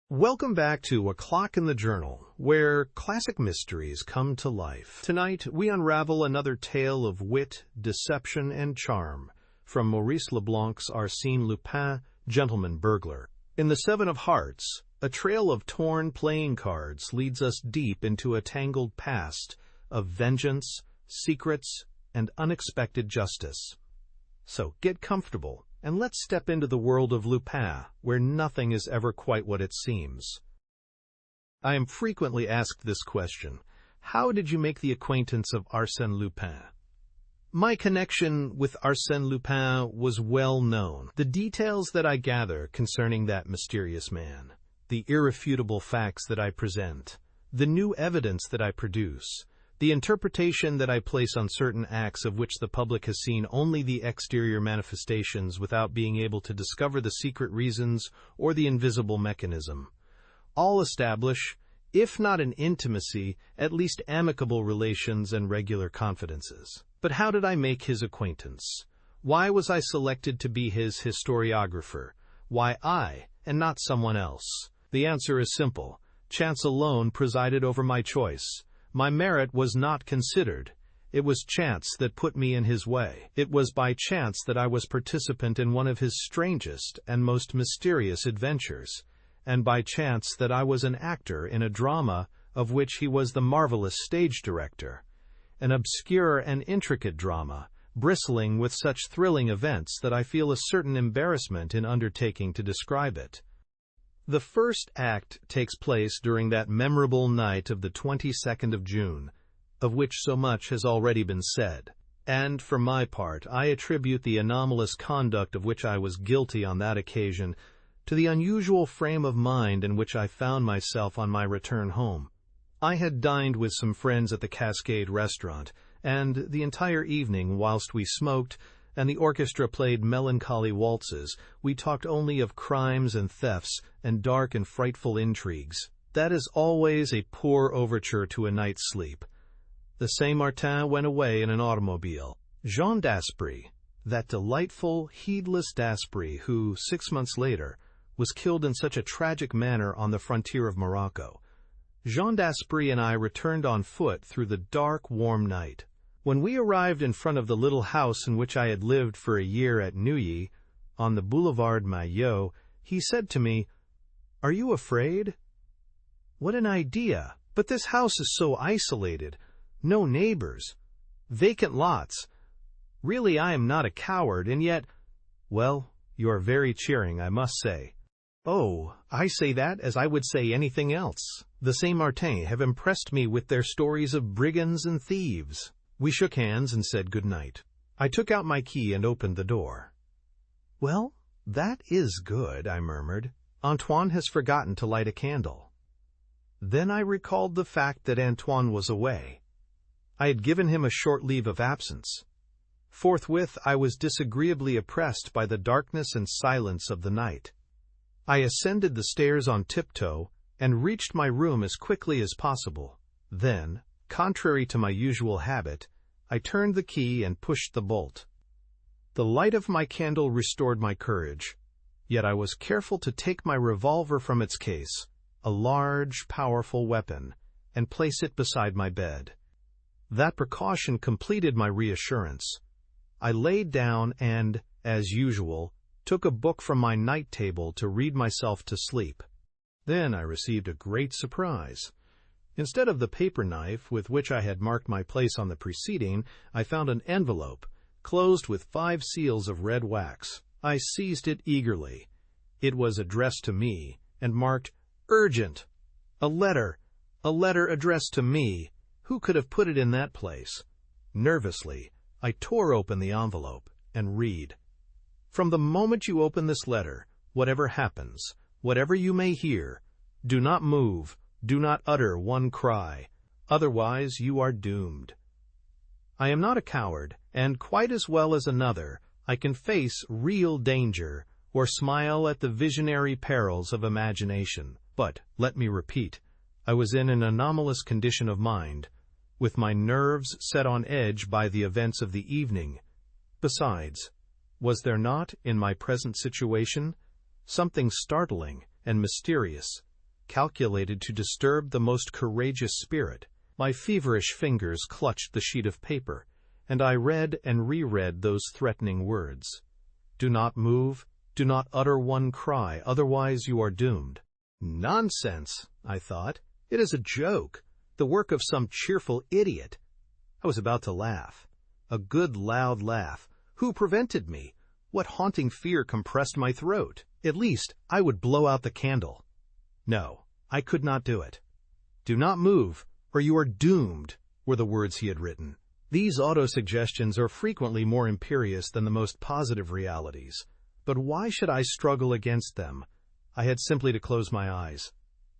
Welcome back to A Clock in the Journal, where classic mysteries come to life. Tonight, we unravel another tale of wit, deception, and charm from Maurice Leblanc's Arsène Lupin, Gentleman-burglar. In the Seven of Hearts, a trail of torn playing cards leads us deep into a tangled past of vengeance, secrets, and unexpected justice. So get comfortable and let's step into the world of Lupin, where nothing is ever quite what it seems. I am frequently asked this question: how did you make the acquaintance of Arsène Lupin? My connection with Arsène Lupin was well known. The details that I gather concerning that mysterious man, the irrefutable facts that I present, the new evidence that I produce, the interpretation that I place on certain acts of which the public has seen only the exterior manifestations without being able to discover the secret reasons or the invisible mechanism, all establish, if not an intimacy, at least amicable relations and regular confidences. But how did I make his acquaintance? Why was I selected to be his historiographer? Why I, and not someone else? The answer is simple. Chance alone presided over my choice. My merit was not considered. It was chance that put me in his way. It was by chance that I was participant in one of his strangest and most mysterious adventures, and by chance that I was an actor in a drama of which he was the marvelous stage director, an obscure and intricate drama, bristling with such thrilling events that I feel a certain embarrassment in undertaking to describe it. The first act takes place during that memorable night of the 22nd of June, of which so much has already been said, and for my part I attribute the anomalous conduct of which I was guilty on that occasion to the unusual frame of mind in which I found myself on my return home. I had dined with some friends at the Cascade restaurant, and the entire evening, whilst we smoked and the orchestra played melancholy waltzes, we talked only of crimes and thefts and dark and frightful intrigues. That is always a poor overture to a night's sleep. The Saint-Martin went away in an automobile. Jean d'Aspry, that delightful, heedless d'Aspry who, 6 months later, was killed in such a tragic manner on the frontier of Morocco. Jean d'Aspry and I returned on foot through the dark, warm night. When we arrived in front of the little house in which I had lived for a year at Neuilly, on the Boulevard Maillot, he said to me, "Are you afraid?" What an idea! But this house is so isolated. No neighbors. Vacant lots. Really, I am not a coward, and yet... Well, you are very cheering, I must say. Oh, I say that as I would say anything else. The Saint-Martin have impressed me with their stories of brigands and thieves. We shook hands and said good night. I took out my key and opened the door. "Well, that is good," I murmured. "Antoine has forgotten to light a candle." Then I recalled the fact that Antoine was away. I had given him a short leave of absence. Forthwith I was disagreeably oppressed by the darkness and silence of the night. I ascended the stairs on tiptoe and reached my room as quickly as possible. Then, contrary to my usual habit, I turned the key and pushed the bolt. The light of my candle restored my courage, yet I was careful to take my revolver from its case, a large, powerful weapon, and place it beside my bed. That precaution completed my reassurance. I laid down and, as usual, took a book from my night table to read myself to sleep. Then I received a great surprise. Instead of the paper knife with which I had marked my place on the preceding, I found an envelope, closed with 5 seals of red wax. I seized it eagerly. It was addressed to me, and marked, "Urgent." A letter addressed to me. Who could have put it in that place? Nervously, I tore open the envelope, and read. "From the moment you open this letter, whatever happens, whatever you may hear, do not move. Do not utter one cry, otherwise you are doomed." I am not a coward, and quite as well as another, I can face real danger or smile at the visionary perils of imagination. But, let me repeat, I was in an anomalous condition of mind, with my nerves set on edge by the events of the evening. Besides, was there not, in my present situation, something startling and mysterious calculated to disturb the most courageous spirit. My feverish fingers clutched the sheet of paper, and I read and reread those threatening words. "Do not move, do not utter one cry, otherwise you are doomed." Nonsense, I thought. It is a joke, the work of some cheerful idiot. I was about to laugh. A good loud laugh. Who prevented me? What haunting fear compressed my throat? At least I would blow out the candle. No, I could not do it. "Do not move, or you are doomed," were the words he had written. These autosuggestions are frequently more imperious than the most positive realities. But why should I struggle against them? I had simply to close my eyes.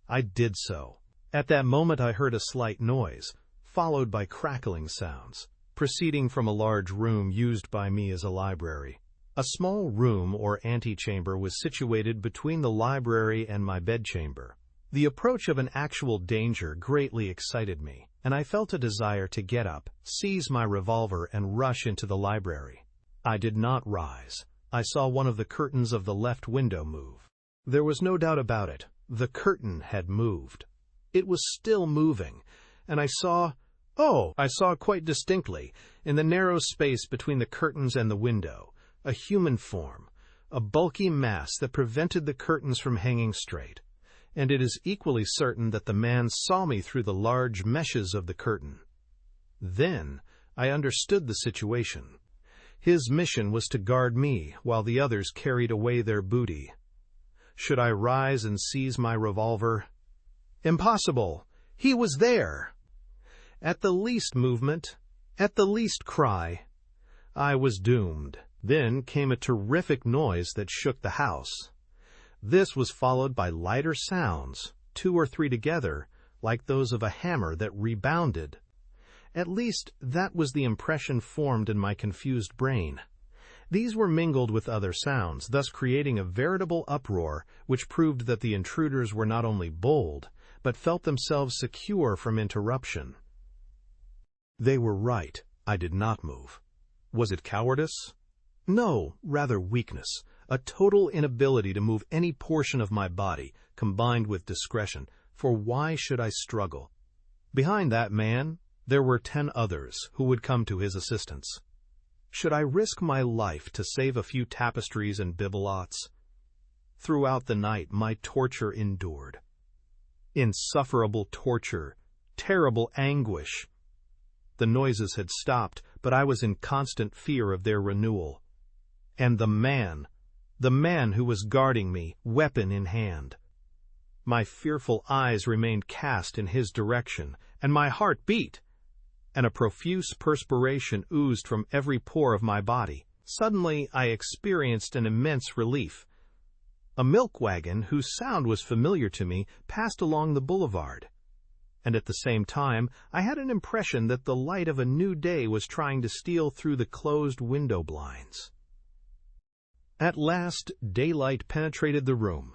I did so. At that moment I heard a slight noise, followed by crackling sounds, proceeding from a large room used by me as a library. A small room or antechamber was situated between the library and my bedchamber. The approach of an actual danger greatly excited me, and I felt a desire to get up, seize my revolver, and rush into the library. I did not rise. I saw one of the curtains of the left window move. There was no doubt about it. The curtain had moved. It was still moving, and I saw quite distinctly, in the narrow space between the curtains and the window, a human form, a bulky mass that prevented the curtains from hanging straight. And it is equally certain that the man saw me through the large meshes of the curtain. Then I understood the situation. His mission was to guard me while the others carried away their booty. Should I rise and seize my revolver? Impossible! He was there! At the least movement, at the least cry, I was doomed. Then came a terrific noise that shook the house. This was followed by lighter sounds, 2 or 3 together, like those of a hammer that rebounded. At least that was the impression formed in my confused brain. These were mingled with other sounds, thus creating a veritable uproar which proved that the intruders were not only bold, but felt themselves secure from interruption. They were right. I did not move. Was it cowardice? No, rather weakness, a total inability to move any portion of my body, combined with discretion, for why should I struggle? Behind that man, there were 10 others who would come to his assistance. Should I risk my life to save a few tapestries and bibelots? Throughout the night my torture endured. Insufferable torture, terrible anguish. The noises had stopped, but I was in constant fear of their renewal. And the man who was guarding me, weapon in hand. My fearful eyes remained cast in his direction, and my heart beat, and a profuse perspiration oozed from every pore of my body. Suddenly I experienced an immense relief. A milk wagon, whose sound was familiar to me, passed along the boulevard. And at the same time I had an impression that the light of a new day was trying to steal through the closed window blinds. At last daylight penetrated the room.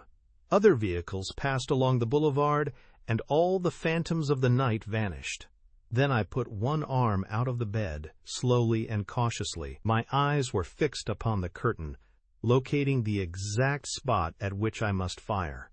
Other vehicles passed along the boulevard, and all the phantoms of the night vanished. Then I put one arm out of the bed, slowly and cautiously. My eyes were fixed upon the curtain, locating the exact spot at which I must fire.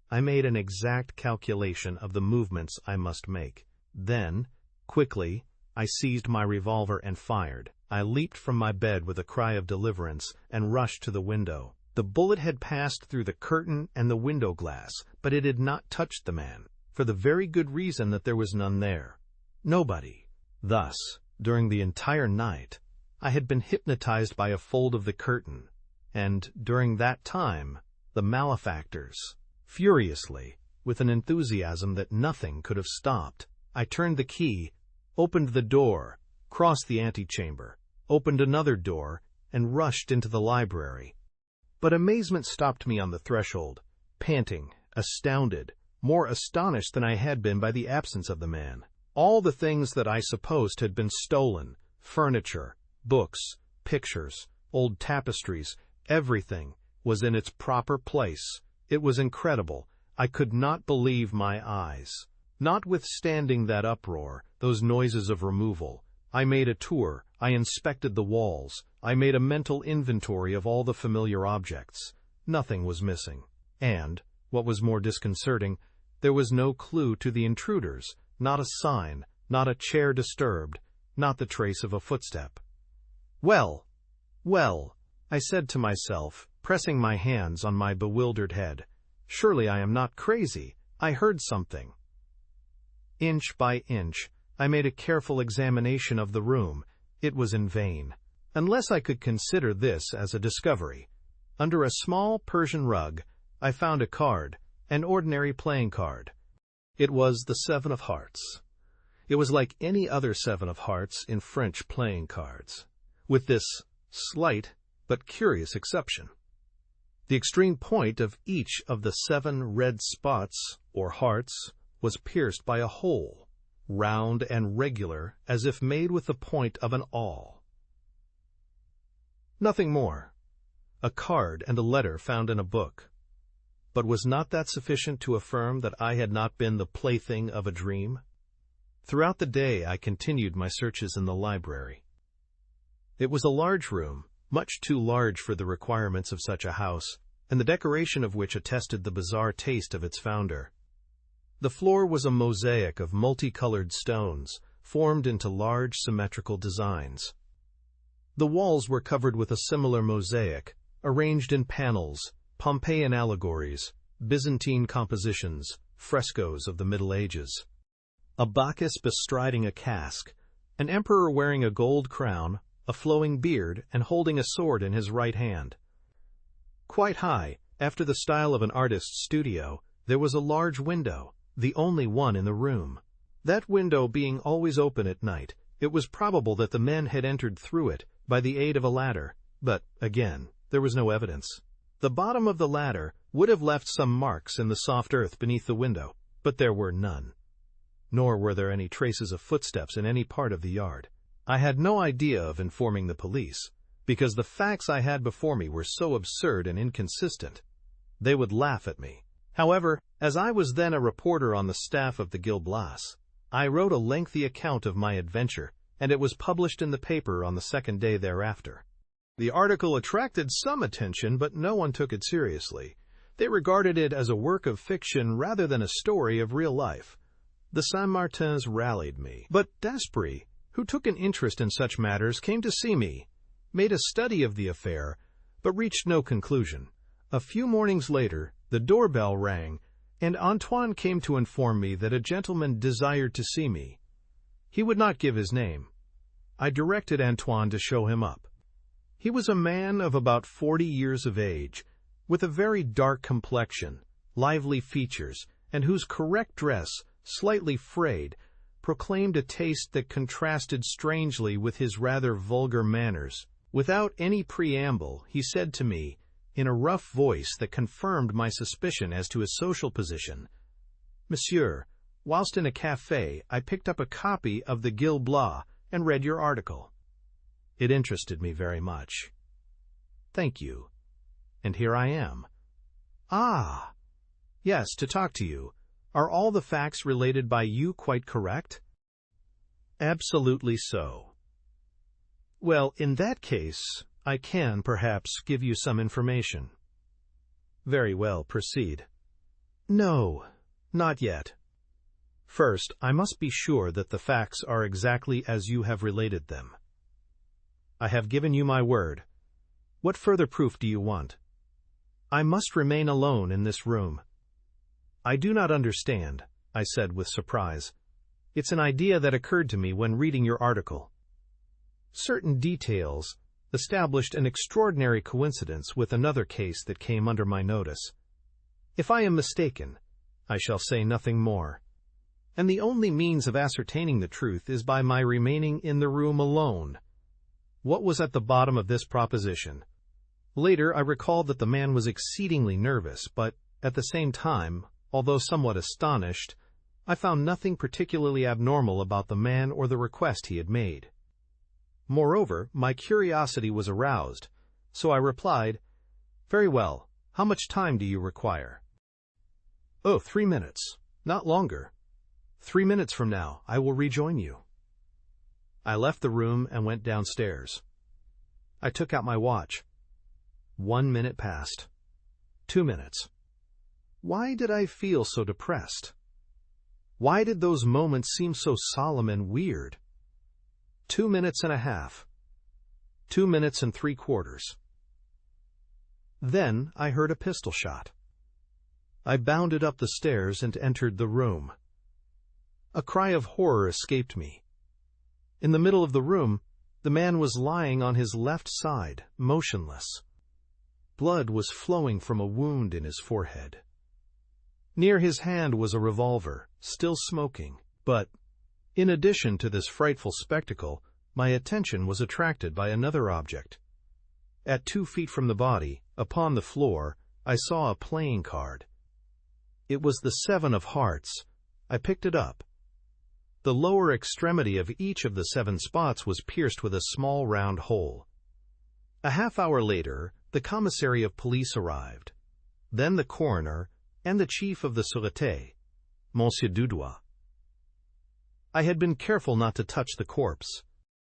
I made an exact calculation of the movements I must make. Then, quickly, I seized my revolver and fired. I leaped from my bed with a cry of deliverance and rushed to the window. The bullet had passed through the curtain and the window glass, but it had not touched the man, for the very good reason that there was none there. Nobody. Thus, during the entire night, I had been hypnotized by a fold of the curtain, and during that time, the malefactors, furiously, with an enthusiasm that nothing could have stopped, I turned the key, opened the door, crossed the antechamber, opened another door, and rushed into the library. But amazement stopped me on the threshold, panting, astounded, more astonished than I had been by the absence of the man. All the things that I supposed had been stolen, furniture, books, pictures, old tapestries, everything was in its proper place. It was incredible. I could not believe my eyes. Notwithstanding that uproar, those noises of removal, I made a tour, I inspected the walls, I made a mental inventory of all the familiar objects. Nothing was missing. And, what was more disconcerting, There was no clue to the intruders, not a sign, not a chair disturbed, not the trace of a footstep. Well, I said to myself, pressing my hands on my bewildered head. Surely I am not crazy. I heard something. Inch by inch, I made a careful examination of the room. It was in vain. Unless I could consider this as a discovery. Under a small Persian rug, I found a card, an ordinary playing card. It was the 7 of hearts. It was like any other 7 of hearts in French playing cards, with this slight but curious exception. The extreme point of each of the 7 red spots, or hearts, was pierced by a hole, round and regular as if made with the point of an awl. Nothing more. A card and a letter found in a book. But was not that sufficient to affirm that I had not been the plaything of a dream? Throughout the day I continued my searches in the library. It was a large room, much too large for the requirements of such a house, and the decoration of which attested the bizarre taste of its founder. The floor was a mosaic of multicolored stones, formed into large symmetrical designs. The walls were covered with a similar mosaic, arranged in panels, Pompeian allegories, Byzantine compositions, frescoes of the Middle Ages. A Bacchus bestriding a cask, an emperor wearing a gold crown, a flowing beard, and holding a sword in his right hand. Quite high, after the style of an artist's studio, there was a large window, the only one in the room. That window being always open at night, it was probable that the men had entered through it by the aid of a ladder, but, again, there was no evidence. The bottom of the ladder would have left some marks in the soft earth beneath the window, but there were none. Nor were there any traces of footsteps in any part of the yard. I had no idea of informing the police, because the facts I had before me were so absurd and inconsistent. They would laugh at me. However, as I was then a reporter on the staff of the Gil Blas, I wrote a lengthy account of my adventure, and it was published in the paper on the second day thereafter. The article attracted some attention, but no one took it seriously. They regarded it as a work of fiction rather than a story of real life. The Saint-Martins rallied me, but Daspry, who took an interest in such matters, came to see me, made a study of the affair, but reached no conclusion. A few mornings later, the doorbell rang, and Antoine came to inform me that a gentleman desired to see me. He would not give his name. I directed Antoine to show him up. He was a man of about 40 years of age, with a very dark complexion, lively features, and whose correct dress, slightly frayed, proclaimed a taste that contrasted strangely with his rather vulgar manners. Without any preamble, he said to me, in a rough voice that confirmed my suspicion as to his social position, "Monsieur, whilst in a café, I picked up a copy of the Gil Blas and read your article. It interested me very much. Thank you. And here I am." "Ah, yes, to talk to you. Are all the facts related by you quite correct?" "Absolutely so." "Well, in that case, I can, perhaps, give you some information." "Very well, proceed." "No, not yet. First, I must be sure that the facts are exactly as you have related them." "I have given you my word. What further proof do you want?" "I must remain alone in this room." "I do not understand," I said with surprise. "It's an idea that occurred to me when reading your article. Certain details established an extraordinary coincidence with another case that came under my notice. If I am mistaken, I shall say nothing more. And the only means of ascertaining the truth is by my remaining in the room alone." What was at the bottom of this proposition? Later, I recalled that the man was exceedingly nervous, but, at the same time, although somewhat astonished, I found nothing particularly abnormal about the man or the request he had made. Moreover, my curiosity was aroused, so I replied, "Very well. How much time do you require?" "Oh, 3 minutes. Not longer. 3 minutes from now, I will rejoin you." I left the room and went downstairs. I took out my watch. 1 minute passed. 2 minutes. Why did I feel so depressed? Why did those moments seem so solemn and weird? 2 minutes and a half. 2 minutes and 3/4. Then I heard a pistol shot. I bounded up the stairs and entered the room. A cry of horror escaped me. In the middle of the room, the man was lying on his left side, motionless. Blood was flowing from a wound in his forehead. Near his hand was a revolver, still smoking, but, in addition to this frightful spectacle, my attention was attracted by another object. At 2 feet from the body, upon the floor, I saw a playing card. It was the 7 of hearts. I picked it up. The lower extremity of each of the 7 spots was pierced with a small round hole. A half-hour later, the commissary of police arrived, then the coroner, and the chief of the Sûreté, Monsieur Dudouis. I had been careful not to touch the corpse.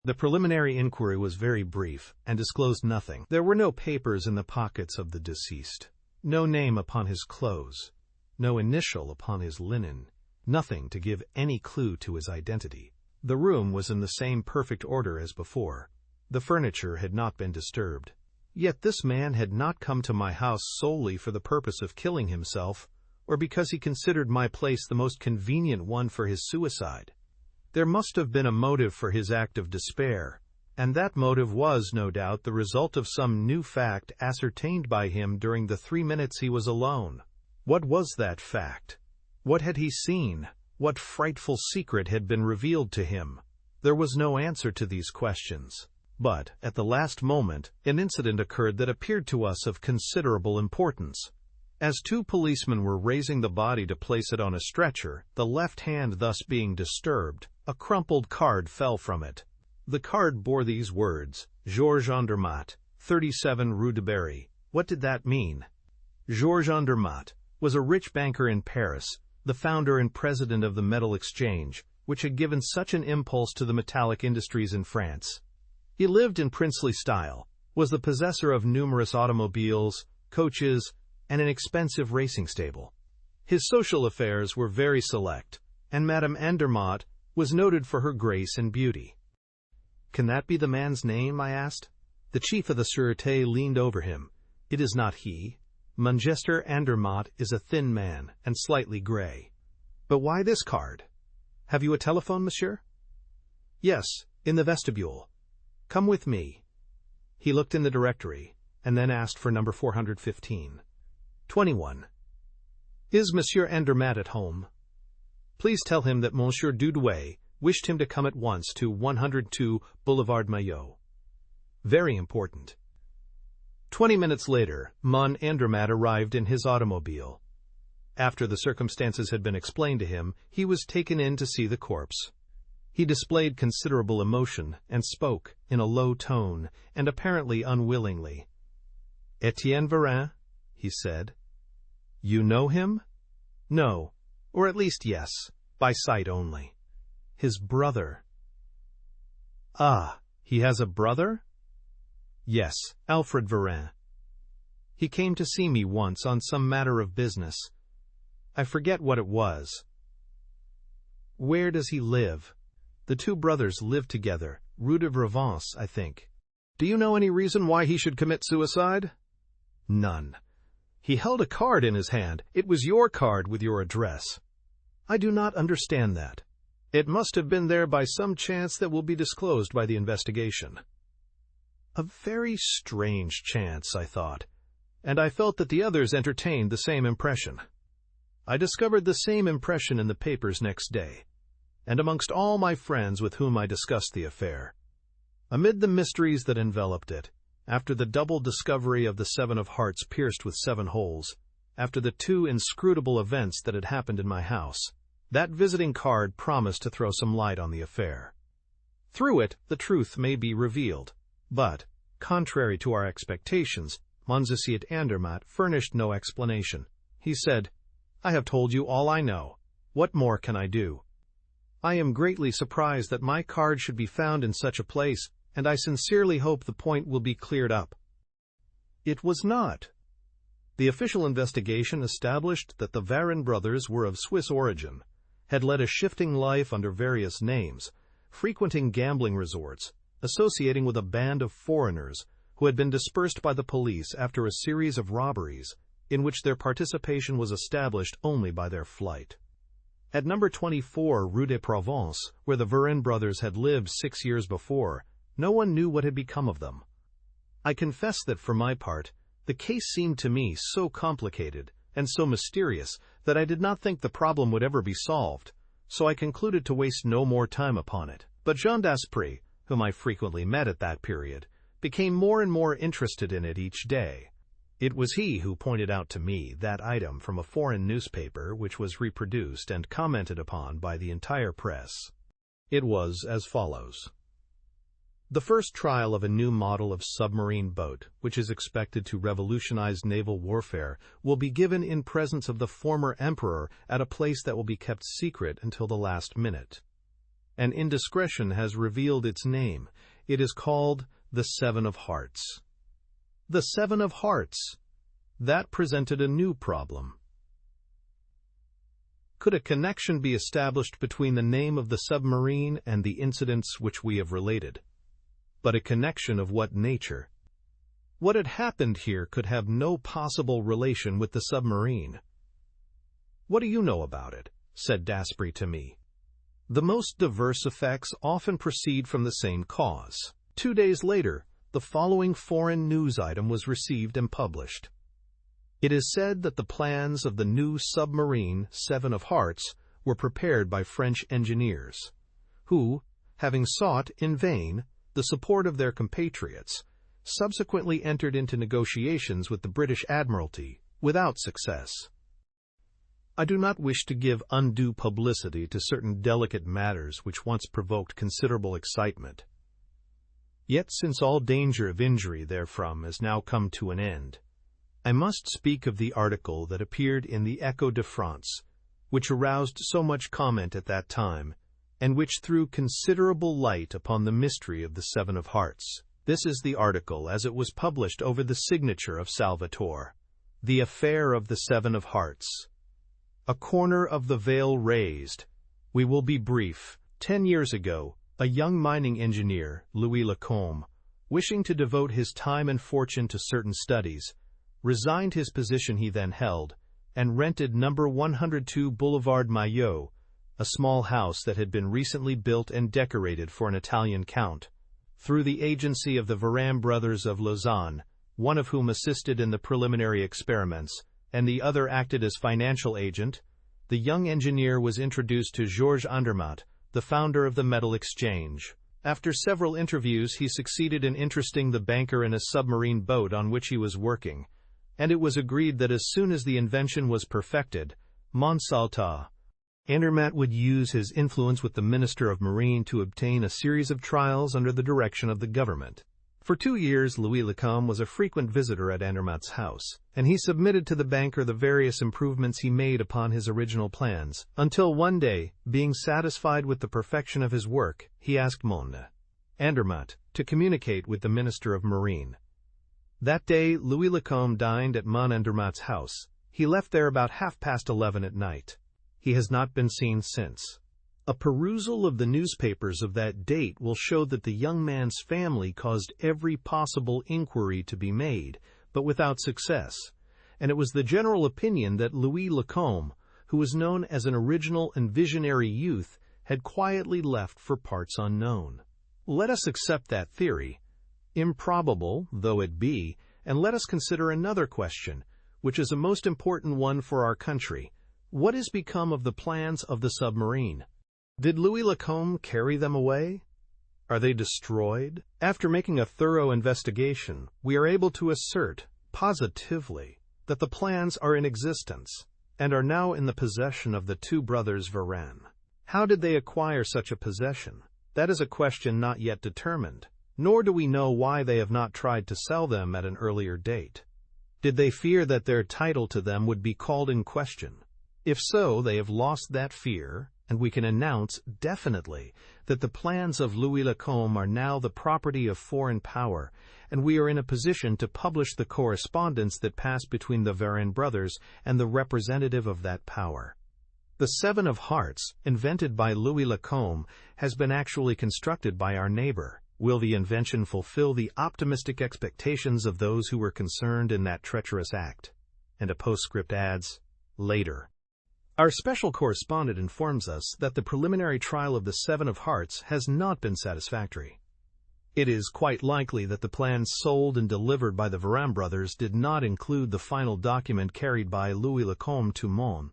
The preliminary inquiry was very brief and disclosed nothing. There were no papers in the pockets of the deceased, no name upon his clothes, no initial upon his linen, nothing to give any clue to his identity. The room was in the same perfect order as before. The furniture had not been disturbed. Yet this man had not come to my house solely for the purpose of killing himself, or because he considered my place the most convenient one for his suicide. There must have been a motive for his act of despair, and that motive was, no doubt, the result of some new fact ascertained by him during the 3 minutes he was alone. What was that fact? What had he seen? What frightful secret had been revealed to him? There was no answer to these questions. But, at the last moment, an incident occurred that appeared to us of considerable importance. As 2 policemen were raising the body to place it on a stretcher, the left hand thus being disturbed, a crumpled card fell from it. The card bore these words, Georges Andermatt, 37 Rue de Berry. What did that mean? Georges Andermatt was a rich banker in Paris, the founder and president of the metal exchange, which had given such an impulse to the metallic industries in France. He lived in princely style, was the possessor of numerous automobiles, coaches, and an expensive racing stable. His social affairs were very select, and Madame Andermatt was noted for her grace and beauty. "Can that be the man's name?" I asked. The chief of the Sûreté leaned over him. "It is not he. Monsieur Andermatt is a thin man, and slightly gray." "But why this card? Have you a telephone, monsieur?" "Yes, in the vestibule. Come with me." He looked in the directory, and then asked for number 415. 21. "Is Monsieur Andermatt at home? Please tell him that Monsieur Dudouis wished him to come at once to 102 Boulevard Maillot. Very important." 20 minutes later, Mon Andermatt arrived in his automobile. After the circumstances had been explained to him, he was taken in to see the corpse. He displayed considerable emotion and spoke in a low tone and apparently unwillingly. "Etienne Varin," he said. "You know him?" "No, or at least yes, by sight only." "His brother." "Ah, he has a brother?" "Yes, Alfred Varin. He came to see me once on some matter of business. I forget what it was." "Where does he live?" "The 2 brothers live together, Rue de Provence, I think." "Do you know any reason why he should commit suicide?" "None." "He held a card in his hand. It was your card with your address." "I do not understand that." "It must have been there by some chance that will be disclosed by the investigation." A very strange chance, I thought, and I felt that the others entertained the same impression. I discovered the same impression in the papers next day, and amongst all my friends with whom I discussed the affair. Amid the mysteries that enveloped it, after the double discovery of the 7 of hearts pierced with 7 holes, after the 2 inscrutable events that had happened in my house, that visiting card promised to throw some light on the affair. Through it, the truth may be revealed, but, contrary to our expectations, Monsieur Andermatt furnished no explanation. He said, "I have told you all I know. What more can I do? I am greatly surprised that my card should be found in such a place, and I sincerely hope the point will be cleared up." It was not. The official investigation established that the Varenne brothers were of Swiss origin, had led a shifting life under various names, frequenting gambling resorts, associating with a band of foreigners who had been dispersed by the police after a series of robberies in which their participation was established only by their flight. At number 24 Rue de Provence, where the Varenne brothers had lived 6 years before, no one knew what had become of them. I confess that for my part, the case seemed to me so complicated and so mysterious that I did not think the problem would ever be solved, so I concluded to waste no more time upon it. But Jean d'Aspry, whom I frequently met at that period, became more and more interested in it each day. It was he who pointed out to me that item from a foreign newspaper which was reproduced and commented upon by the entire press. It was as follows. The first trial of a new model of submarine boat, which is expected to revolutionize naval warfare, will be given in presence of the former emperor at a place that will be kept secret until the last minute. An indiscretion has revealed its name. It is called the Seven of Hearts. The Seven of Hearts. That presented a new problem. Could a connection be established between the name of the submarine and the incidents which we have related? But a connection of what nature? What had happened here could have no possible relation with the submarine. "What do you know about it?" said d'Aspry to me. "The most diverse effects often proceed from the same cause." 2 days later, the following foreign news item was received and published. It is said that the plans of the new submarine Seven of Hearts were prepared by French engineers, who, having sought in vain the support of their compatriots, subsequently entered into negotiations with the British Admiralty without success. I do not wish to give undue publicity to certain delicate matters which once provoked considerable excitement. Yet since all danger of injury therefrom has now come to an end, I must speak of the article that appeared in the Echo de France, which aroused so much comment at that time, and which threw considerable light upon the mystery of the Seven of Hearts. This is the article as it was published over the signature of Salvator. The Affair of the Seven of Hearts. A corner of the veil raised. We will be brief. 10 years ago, a young mining engineer, Louis Lacombe, wishing to devote his time and fortune to certain studies, resigned his position he then held, and rented number 102 Boulevard Maillot, a small house that had been recently built and decorated for an Italian count, through the agency of the Varenne brothers of Lausanne, one of whom assisted in the preliminary experiments, and the other acted as financial agent. The young engineer was introduced to Georges Andermatt, the founder of the Metal Exchange. After several interviews, he succeeded in interesting the banker in a submarine boat on which he was working, and it was agreed that as soon as the invention was perfected, Monsaltat, Andermatt would use his influence with the Minister of Marine to obtain a series of trials under the direction of the government. For 2 years, Louis Lacombe was a frequent visitor at Andermatt's house, and he submitted to the banker the various improvements he made upon his original plans, until one day, being satisfied with the perfection of his work, he asked Andermatt to communicate with the Minister of Marine. That day, Louis Lacombe dined at Andermatt's house. He left there about 11:30 at night. He has not been seen since. A perusal of the newspapers of that date will show that the young man's family caused every possible inquiry to be made, but without success, and it was the general opinion that Louis Lacombe, who was known as an original and visionary youth, had quietly left for parts unknown. Let us accept that theory, improbable though it be, and let us consider another question, which is a most important one for our country. What has become of the plans of the submarine? Did Louis Lacombe carry them away? Are they destroyed? After making a thorough investigation, we are able to assert, positively, that the plans are in existence, and are now in the possession of the two brothers Varenne. How did they acquire such a possession? That is a question not yet determined, nor do we know why they have not tried to sell them at an earlier date. Did they fear that their title to them would be called in question? If so, they have lost that fear, and we can announce definitely that the plans of Louis Lacombe are now the property of foreign power, and we are in a position to publish the correspondence that passed between the Varenne brothers and the representative of that power. The Seven of Hearts, invented by Louis Lacombe, has been actually constructed by our neighbor. Will the invention fulfill the optimistic expectations of those who were concerned in that treacherous act? And a postscript adds, later. Our special correspondent informs us that the preliminary trial of the Seven of Hearts has not been satisfactory. It is quite likely that the plans sold and delivered by the Varenne brothers did not include the final document carried by Louis Lacombe to Mons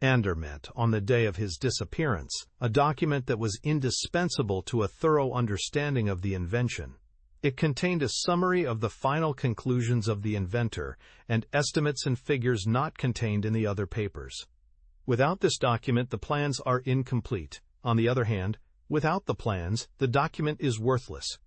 Andermatt on the day of his disappearance, a document that was indispensable to a thorough understanding of the invention. It contained a summary of the final conclusions of the inventor and estimates and figures not contained in the other papers. Without this document, the plans are incomplete. On the other hand, without the plans, the document is worthless.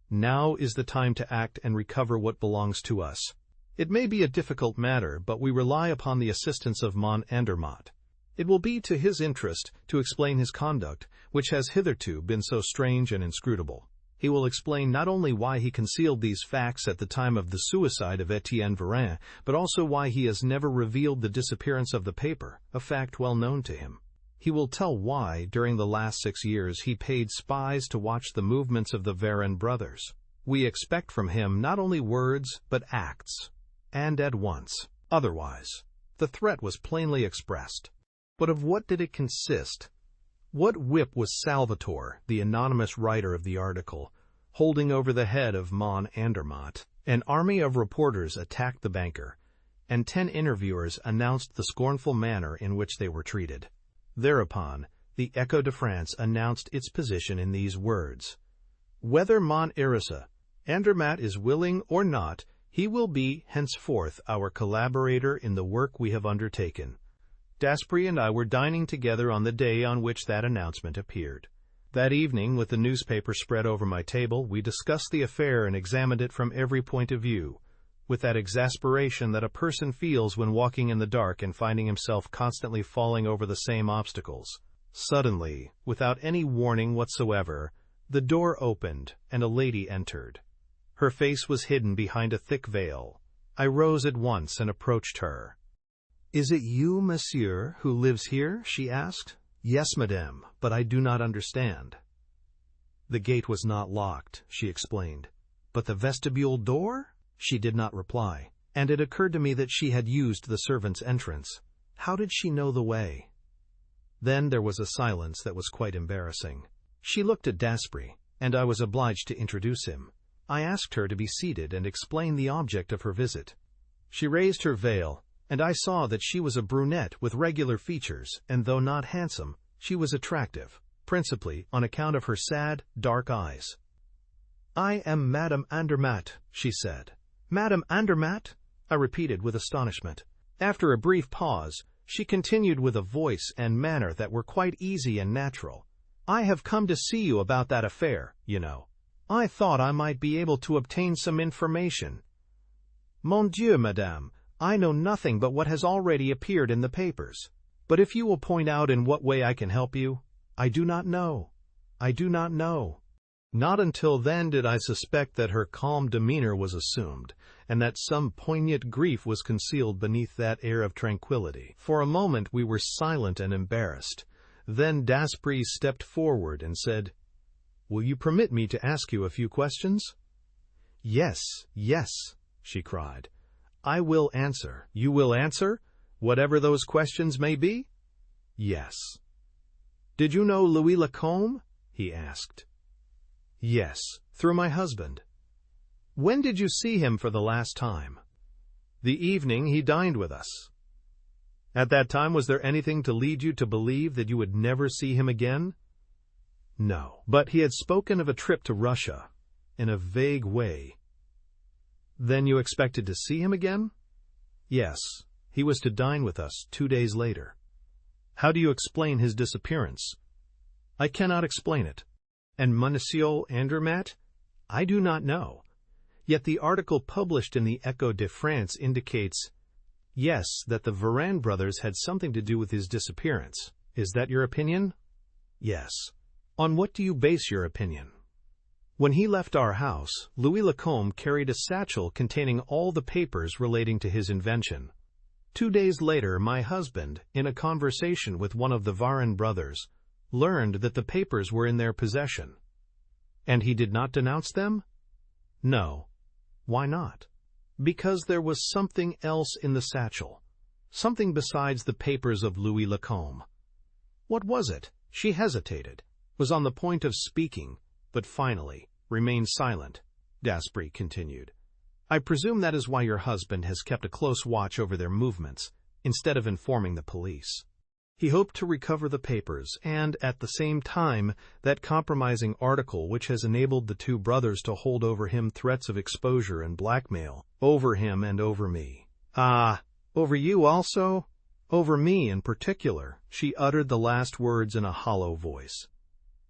Now is the time to act and recover what belongs to us. It may be a difficult matter, but we rely upon the assistance of Mons Andermatt. It will be to his interest to explain his conduct, which has hitherto been so strange and inscrutable. He will explain not only why he concealed these facts at the time of the suicide of Etienne Varenne, but also why he has never revealed the disappearance of the paper, a fact well known to him. He will tell why, during the last 6 years, he paid spies to watch the movements of the Varenne brothers. We expect from him not only words, but acts. And at once. Otherwise, the threat was plainly expressed. But of what did it consist? What whip was Salvatore, the anonymous writer of the article, holding over the head of Mons Andermatt? An army of reporters attacked the banker, and 10 interviewers announced the scornful manner in which they were treated. Thereupon, the Echo de France announced its position in these words: "Whether Mons Andermatt is willing or not, he will be, henceforth, our collaborator in the work we have undertaken." Daspry and I were dining together on the day on which that announcement appeared. That evening, with the newspaper spread over my table, we discussed the affair and examined it from every point of view, with that exasperation that a person feels when walking in the dark and finding himself constantly falling over the same obstacles. Suddenly, without any warning whatsoever, the door opened and a lady entered. Her face was hidden behind a thick veil. I rose at once and approached her. "Is it you, monsieur, who lives here?" she asked. "Yes, madame, but I do not understand." "The gate was not locked," she explained. "But the vestibule door?" She did not reply, and it occurred to me that she had used the servant's entrance. How did she know the way? Then there was a silence that was quite embarrassing. She looked at Daspry, and I was obliged to introduce him. I asked her to be seated and explain the object of her visit. She raised her veil, and I saw that she was a brunette with regular features, and though not handsome, she was attractive, principally on account of her sad, dark eyes. "I am Madame Andermatt," she said. "Madame Andermatt?" I repeated with astonishment. After a brief pause, she continued with a voice and manner that were quite easy and natural. "I have come to see you about that affair, you know. I thought I might be able to obtain some information." "Mon Dieu, madame, I know nothing but what has already appeared in the papers. But if you will point out in what way I can help you, I do not know. I do not know." Not until then did I suspect that her calm demeanor was assumed, and that some poignant grief was concealed beneath that air of tranquillity. For a moment we were silent and embarrassed. Then Daspry stepped forward and said, "Will you permit me to ask you a few questions?" "Yes, yes," she cried. "I will answer." "You will answer? Whatever those questions may be?" "Yes." "Did you know Louis Lacombe?" he asked. "Yes, through my husband." "When did you see him for the last time?" "The evening he dined with us." "At that time, was there anything to lead you to believe that you would never see him again?" "No." "But he had spoken of a trip to Russia, in a vague way." "Then you expected to see him again?" "Yes. He was to dine with us 2 days later." "How do you explain his disappearance?" "I cannot explain it." "And Monsieur Andermatt?" "I do not know. Yet the article published in the Echo de France indicates, yes, that the Varenne brothers had something to do with his disappearance. Is that your opinion?" "Yes." "On what do you base your opinion?" When he left our house, Louis Lacombe carried a satchel containing all the papers relating to his invention. 2 days later, my husband, in a conversation with one of the Varenne brothers, learned that the papers were in their possession. And he did not denounce them? No. Why not? Because there was something else in the satchel. Something besides the papers of Louis Lacombe. What was it? She hesitated, was on the point of speaking, but finally remained silent. Daspry continued. I presume that is why your husband has kept a close watch over their movements, instead of informing the police. He hoped to recover the papers and, at the same time, that compromising article which has enabled the two brothers to hold over him threats of exposure and blackmail, over him and over me. Ah, over you also? Over me in particular. She uttered the last words in a hollow voice.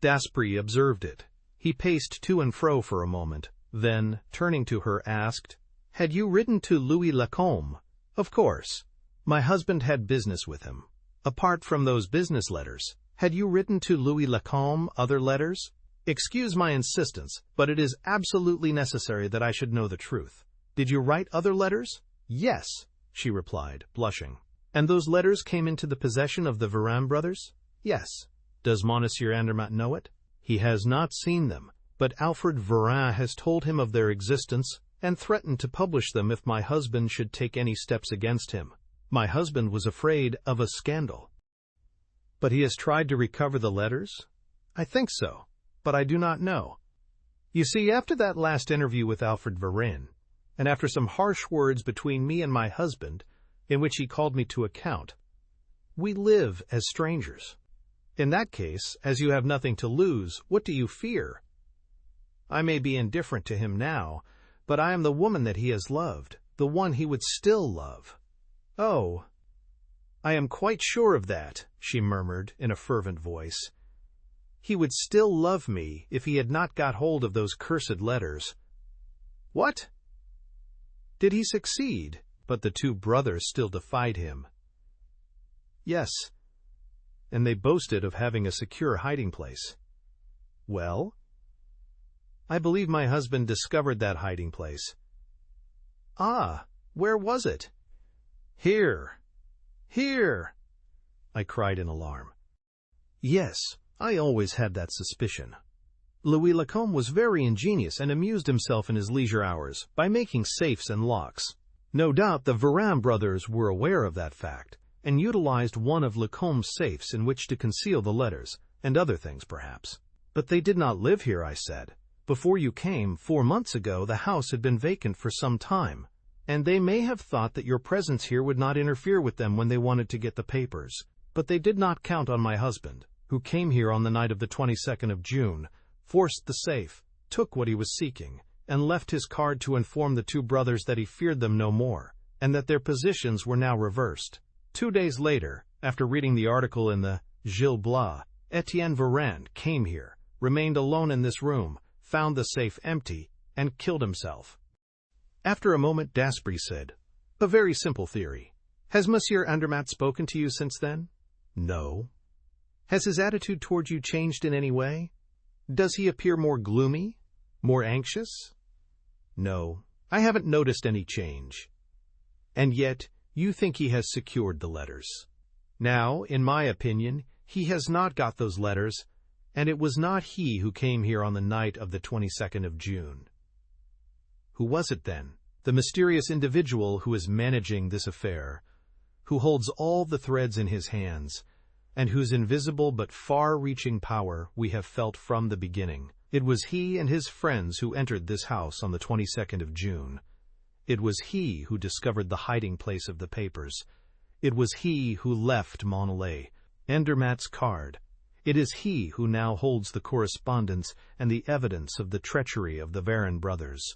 Daspry observed it. He paced to and fro for a moment, then, turning to her, asked, Had you written to Louis Lacombe? Of course. My husband had business with him. Apart from those business letters, had you written to Louis Lacombe other letters? Excuse my insistence, but it is absolutely necessary that I should know the truth. Did you write other letters? Yes, she replied, blushing. And those letters came into the possession of the Varenne brothers? Yes. Does Monsieur Andermatt know it? He has not seen them, but Alfred Varenne has told him of their existence and threatened to publish them if my husband should take any steps against him. My husband was afraid of a scandal. But he has tried to recover the letters? I think so, but I do not know. You see, after that last interview with Alfred Varenne, and after some harsh words between me and my husband, in which he called me to account, we live as strangers. In that case, as you have nothing to lose, what do you fear? I may be indifferent to him now, but I am the woman that he has loved, the one he would still love. Oh, I am quite sure of that, she murmured in a fervent voice. He would still love me if he had not got hold of those cursed letters. What? Did he succeed? But the two brothers still defied him. Yes, and they boasted of having a secure hiding place. Well? I believe my husband discovered that hiding place. Ah, where was it? Here, here, I cried in alarm. Yes, I always had that suspicion. Louis Lacombe was very ingenious and amused himself in his leisure hours by making safes and locks. No doubt the Varenne brothers were aware of that fact, and utilized one of Lacombe's safes in which to conceal the letters, and other things perhaps. But they did not live here, I said. Before you came, 4 months ago, the house had been vacant for some time, and they may have thought that your presence here would not interfere with them when they wanted to get the papers. But they did not count on my husband, who came here on the night of the 22nd of June, forced the safe, took what he was seeking, and left his card to inform the two brothers that he feared them no more, and that their positions were now reversed. 2 days later, after reading the article in the Gil Blas, Etienne Varenne came here, remained alone in this room, found the safe empty, and killed himself. After a moment, Daspry said, A very simple theory. Has Monsieur Andermatt spoken to you since then? No. Has his attitude toward you changed in any way? Does he appear more gloomy? More anxious? No, I haven't noticed any change. And yet, you think he has secured the letters. Now, in my opinion, he has not got those letters, and it was not he who came here on the night of the 22nd of June. Who was it then? The mysterious individual who is managing this affair, who holds all the threads in his hands, and whose invisible but far-reaching power we have felt from the beginning. It was he and his friends who entered this house on the 22nd of June. It was he who discovered the hiding place of the papers. It was he who left Monollet, Andermatt's card. It is he who now holds the correspondence and the evidence of the treachery of the Varenne brothers.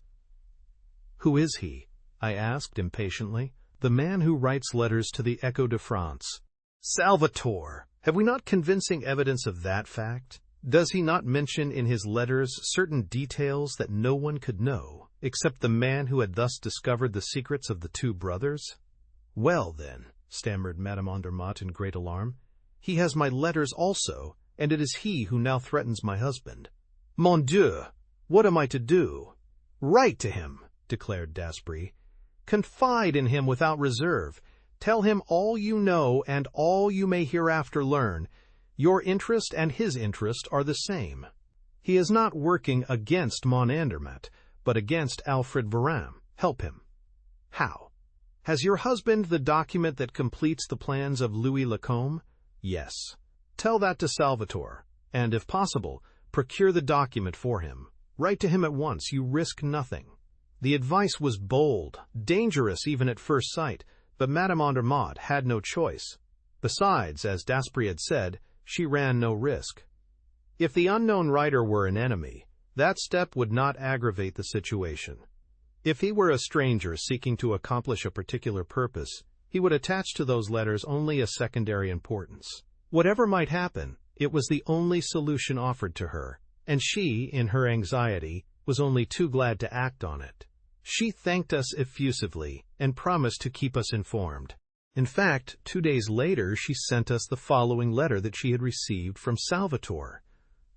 Who is he? I asked impatiently. The man who writes letters to the Echo de France. Salvator! Have we not convincing evidence of that fact? Does he not mention in his letters certain details that no one could know, except the man who had thus discovered the secrets of the two brothers? Well, then, stammered Madame Andermatt in great alarm, he has my letters also, and it is he who now threatens my husband. Mon Dieu! What am I to do? Write to him, declared Daspry. Confide in him without reserve. Tell him all you know and all you may hereafter learn. Your interest and his interest are the same. He is not working against Mon Andermatt, but against Alfred Varane. Help him. How? Has your husband the document that completes the plans of Louis Lacombe? Yes. Tell that to Salvatore, and if possible, procure the document for him. Write to him at once. You risk nothing. The advice was bold, dangerous even at first sight, but Madame Andermatt had no choice. Besides, as Daspry had said, she ran no risk. If the unknown writer were an enemy, that step would not aggravate the situation. If he were a stranger seeking to accomplish a particular purpose, he would attach to those letters only a secondary importance. Whatever might happen, it was the only solution offered to her, and she, in her anxiety, was only too glad to act on it. She thanked us effusively and promised to keep us informed. In fact, 2 days later she sent us the following letter that she had received from Salvatore.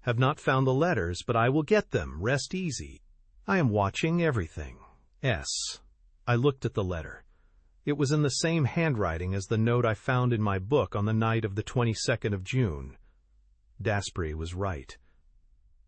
Have not found the letters, but I will get them. Rest easy. I am watching everything. S. I looked at the letter. It was in the same handwriting as the note I found in my book on the night of the 22nd of June. Daspry was right.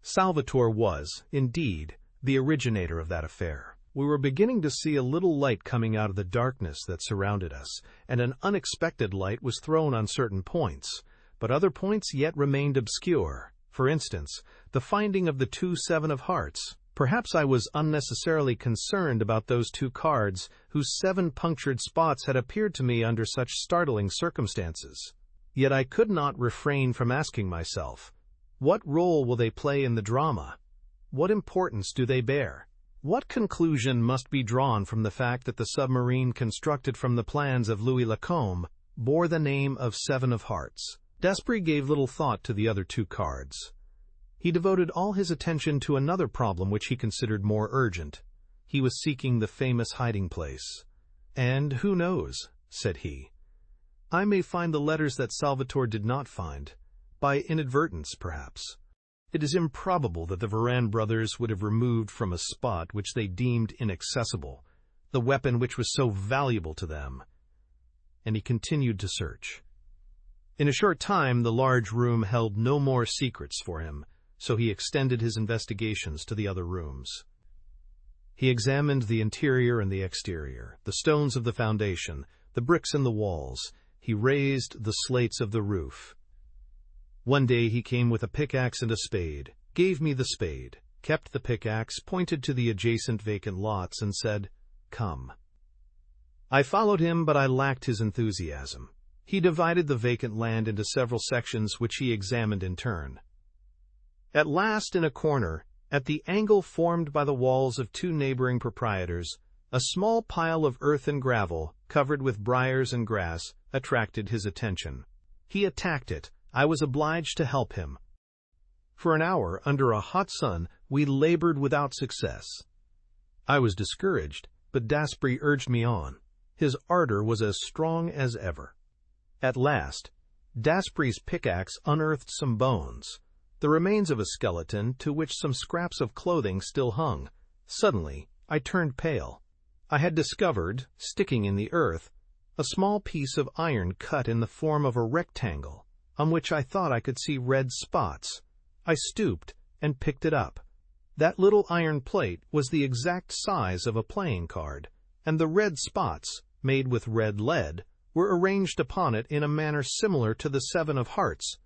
Salvatore was, indeed, the originator of that affair. We were beginning to see a little light coming out of the darkness that surrounded us, and an unexpected light was thrown on certain points, but other points yet remained obscure. For instance, the finding of the 2 7 of hearts. Perhaps I was unnecessarily concerned about those 2 cards whose 7 punctured spots had appeared to me under such startling circumstances. Yet I could not refrain from asking myself, what role will they play in the drama? What importance do they bear? What conclusion must be drawn from the fact that the submarine constructed from the plans of Louis Lacombe bore the name of 7 of hearts? Daspry gave little thought to the other 2 cards. He devoted all his attention to another problem which he considered more urgent. He was seeking the famous hiding place. And who knows, said he, I may find the letters that Salvatore did not find, by inadvertence perhaps. It is improbable that the Varane brothers would have removed from a spot which they deemed inaccessible the weapon which was so valuable to them. And he continued to search. In a short time the large room held no more secrets for him, so he extended his investigations to the other rooms. He examined the interior and the exterior, the stones of the foundation, the bricks in the walls. He raised the slates of the roof. One day he came with a pickaxe and a spade, gave me the spade, kept the pickaxe, pointed to the adjacent vacant lots, and said, Come. I followed him, but I lacked his enthusiasm. He divided the vacant land into several sections which he examined in turn. At last, in a corner, at the angle formed by the walls of 2 neighboring proprietors, a small pile of earth and gravel, covered with briars and grass, attracted his attention. He attacked it. I was obliged to help him. For an hour, under a hot sun, we labored without success. I was discouraged, but Daspry urged me on. His ardor was as strong as ever. At last, Daspry's pickaxe unearthed some bones, the remains of a skeleton to which some scraps of clothing still hung. Suddenly, I turned pale. I had discovered, sticking in the earth, a small piece of iron cut in the form of a rectangle, on which I thought I could see red spots. I stooped and picked it up. That little iron plate was the exact size of a playing card, and the red spots, made with red lead, were arranged upon it in a manner similar to the 7 of hearts,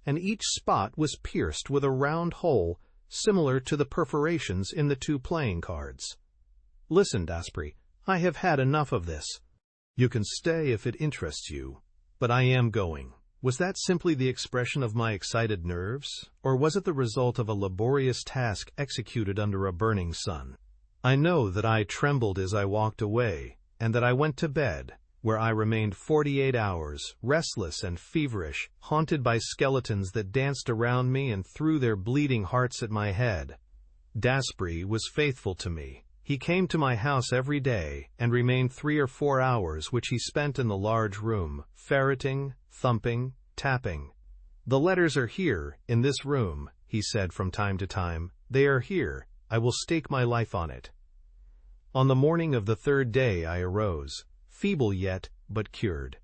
and each spot was pierced with a round hole similar to the perforations in the 2 playing cards. Listen, Daspry, I have had enough of this. You can stay if it interests you, but I am going. Was that simply the expression of my excited nerves, or was it the result of a laborious task executed under a burning sun? I know that I trembled as I walked away, and that I went to bed, where I remained 48 hours, restless and feverish, haunted by skeletons that danced around me and threw their bleeding hearts at my head. Daspry was faithful to me. He came to my house every day, and remained 3 or 4 hours, which he spent in the large room, ferreting, thumping, tapping. The letters are here, in this room, he said from time to time. They are here, I will stake my life on it. On the morning of the third day I arose, feeble yet, but cured.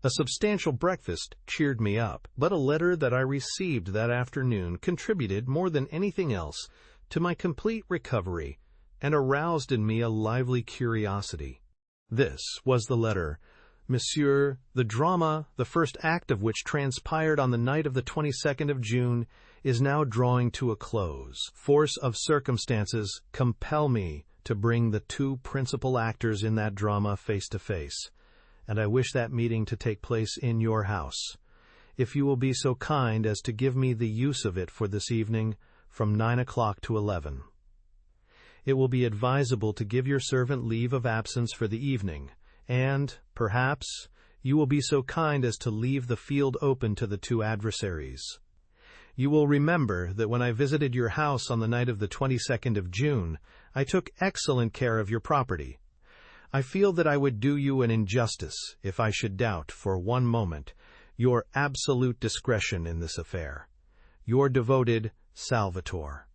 A substantial breakfast cheered me up, but a letter that I received that afternoon contributed more than anything else to my complete recovery and aroused in me a lively curiosity. This was the letter. Monsieur, the drama, the first act of which transpired on the night of the 22nd of June, is now drawing to a close. Force of circumstances compel me to bring the two principal actors in that drama face to face, and I wish that meeting to take place in your house. If you will be so kind as to give me the use of it for this evening from 9 o'clock to 11. It will be advisable to give your servant leave of absence for the evening, and, perhaps, you will be so kind as to leave the field open to the two adversaries. You will remember that when I visited your house on the night of the 22nd of June, I took excellent care of your property. I feel that I would do you an injustice if I should doubt for one moment your absolute discretion in this affair. Your devoted Salvatore.